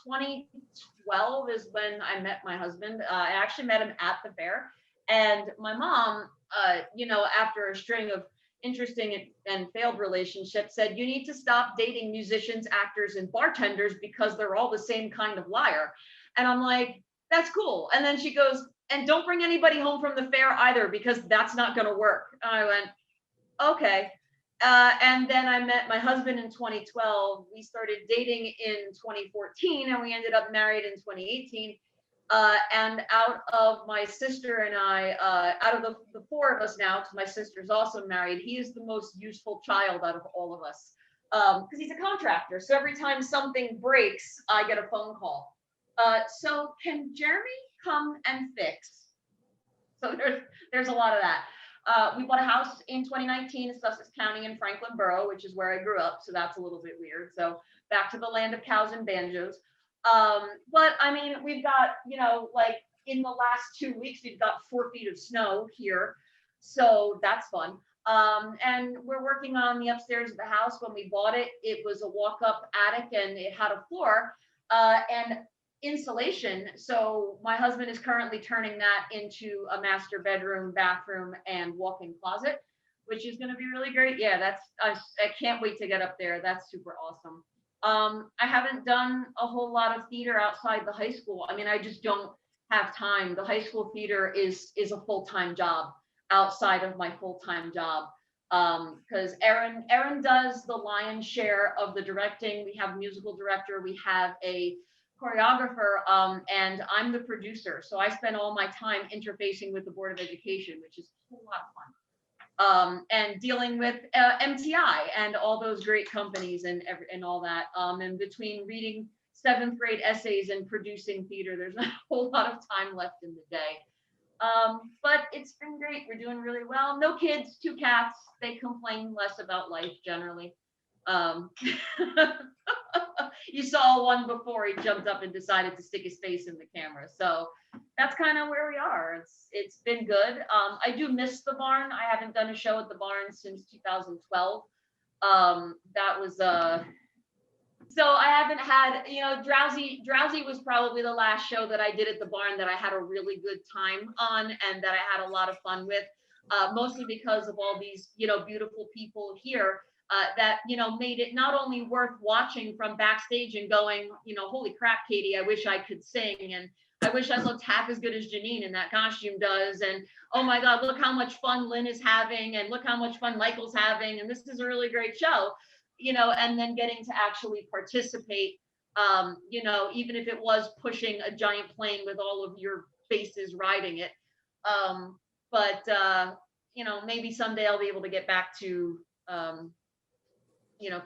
2012 is when I met my husband. I actually met him at the fair. And my mom, after a string of interesting and failed relationships, said, you need to stop dating musicians, actors, and bartenders because they're all the same kind of liar. And I'm like, that's cool. And then she goes, and don't bring anybody home from the fair either, because that's not going to work. And I went, okay. And then I met my husband in 2012. We started dating in 2014, and we ended up married in 2018. And out of my sister and I, out of the four of us now, because my sister's also married, he is the most useful child out of all of us, because he's a contractor. So every time something breaks, I get a phone call. So can Jeremy come and fix? So there's a lot of that. We bought a house in 2019 in Sussex County in Franklin Borough, which is where I grew up. So that's a little bit weird. So back to the land of cows and banjos. But I mean, we've got, like in the last 2 weeks, we've got 4 feet of snow here. So that's fun. And we're working on the upstairs of the house. When we bought it, it was a walk-up attic and it had a floor and insulation. So my husband is currently turning that into a master bedroom, bathroom, and walk-in closet, which is going to be really great. Yeah, I can't wait to get up there. That's super awesome. I haven't done a whole lot of theater outside the high school. I mean, I just don't have time. The high school theater is a full-time job outside of my full-time job. Because Erin does the lion's share of the directing. We have a musical director, we have a choreographer, and I'm the producer. So I spend all my time interfacing with the Board of Education, which is a whole lot of fun. And dealing with MTI and all those great companies and all that. And between reading 7th grade essays and producing theater, there's not a whole lot of time left in the day. But it's been great. We're doing really well. No kids, 2 cats. They complain less about life generally. You saw one before, he jumped up and decided to stick his face in the camera. So that's kind of where we are. It's been good. I do miss the barn. I haven't done a show at the barn since 2012. That was so I haven't had, Drowsy was probably the last show that I did at the barn that I had a really good time on and that I had a lot of fun with, mostly because of all these, beautiful people here. That made it not only worth watching from backstage and going, holy crap, Katie, I wish I could sing, and I wish I looked half as good as Janine in that costume does, and oh my God, look how much fun Lynn is having, and look how much fun Michael's having, and this is a really great show, and then getting to actually participate, even if it was pushing a giant plane with all of your faces riding it, but maybe someday I'll be able to get back to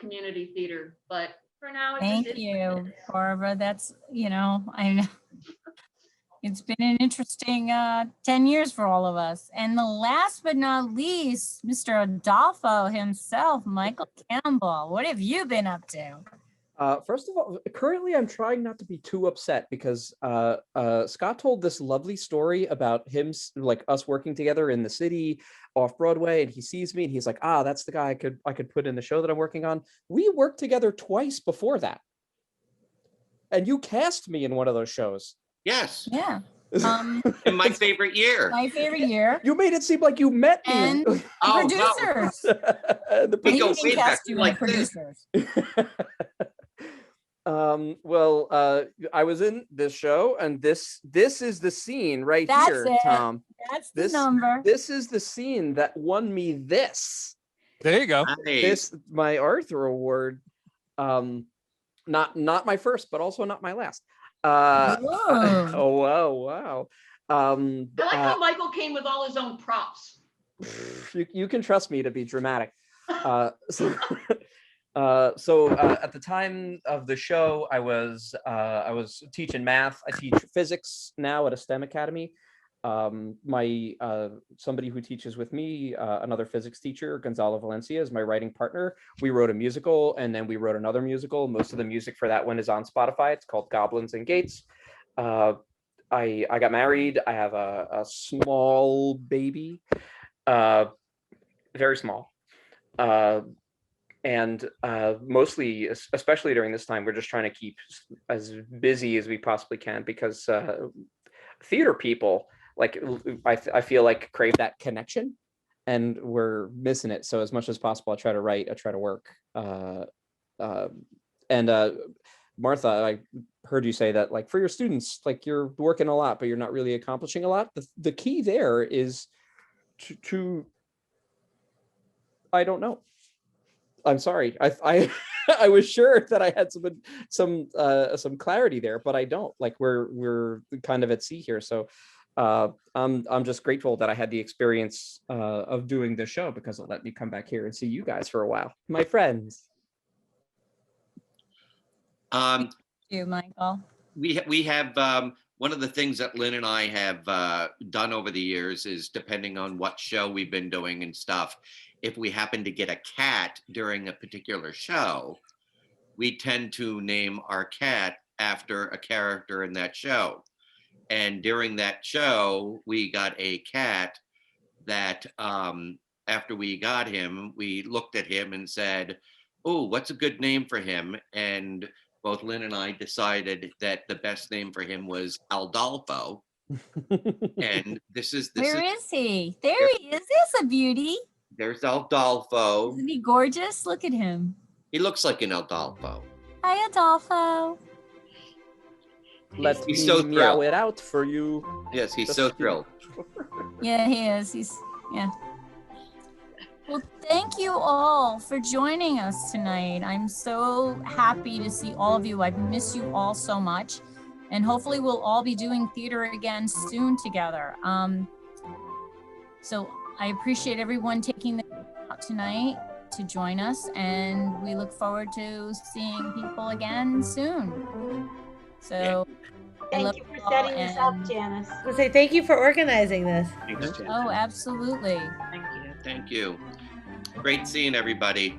community theater, but For now, it Thank just is. you, Barbara. That's, I know. It's been an interesting 10 years for all of us. And the last but not least, Mr. Adolfo himself, Michael Campbell. What have you been up to? First of all, currently I'm trying not to be too upset because Scott told this lovely story about him, like us working together in the city off Broadway, and he sees me and he's like, that's the guy I could put in the show that I'm working on. We worked together twice before that. And you cast me in one of those shows. Yes. Yeah. In my favorite year. My favorite year. You made it seem like you met me. And producers. The We go I didn't way back, cast you in like the this. producers. I was in this show, and this is the scene right That's here, it. Tom. That's the number. This is the scene that won me this. There you go. Nice. My Arthur Award. Not my first, but also not my last. Wow. I like how Michael came with all his own props. You can trust me to be dramatic. So at the time of the show, I was teaching math. I teach physics now at a STEM academy. Somebody who teaches with me, another physics teacher, Gonzalo Valencia, is my writing partner. We wrote a musical, and then we wrote another musical. Most of the music for that one is on Spotify. It's called Goblins and Gates. I got married. I have a small baby, very small. And mostly, especially during this time, we're just trying to keep as busy as we possibly can, because theater people, like, I feel like, crave that connection, and we're missing it. So as much as possible, I try to write, I try to work. Martha, I heard you say that, like, for your students, like, you're working a lot, but you're not really accomplishing a lot. The key there is to I don't know. I'm sorry. I I was sure that I had some clarity there, but I don't. Like, we're kind of at sea here. So I'm just grateful that I had the experience of doing this show, because it let me come back here and see you guys for a while, my friends. Thank you, Michael. We have one of the things that Lynn and I have done over the years is, depending on what show we've been doing and stuff, if we happen to get a cat during a particular show, we tend to name our cat after a character in that show. And during that show, we got a cat that after we got him, we looked at him and said, oh, what's a good name for him? And both Lynn and I decided that the best name for him was Aldolfo. And Where is he? There he is. There's a beauty. There's Aldolfo. Isn't he gorgeous? Look at him. He looks like an Aldolfo. Hi, Adolfo. Let me so meow thrilled. it out for you. Yes, he's so thrilled. Yeah, he is. Yeah. Well, thank you all for joining us tonight. I'm so happy to see all of you. I've missed you all so much. And hopefully we'll all be doing theater again soon together. So I appreciate everyone taking the time out tonight to join us, and we look forward to seeing people again soon. So Thank you for setting this up, Janice. I would say thank you for organizing this. Thanks, Jen. Oh, absolutely. Thank you. Thank you. Great seeing everybody.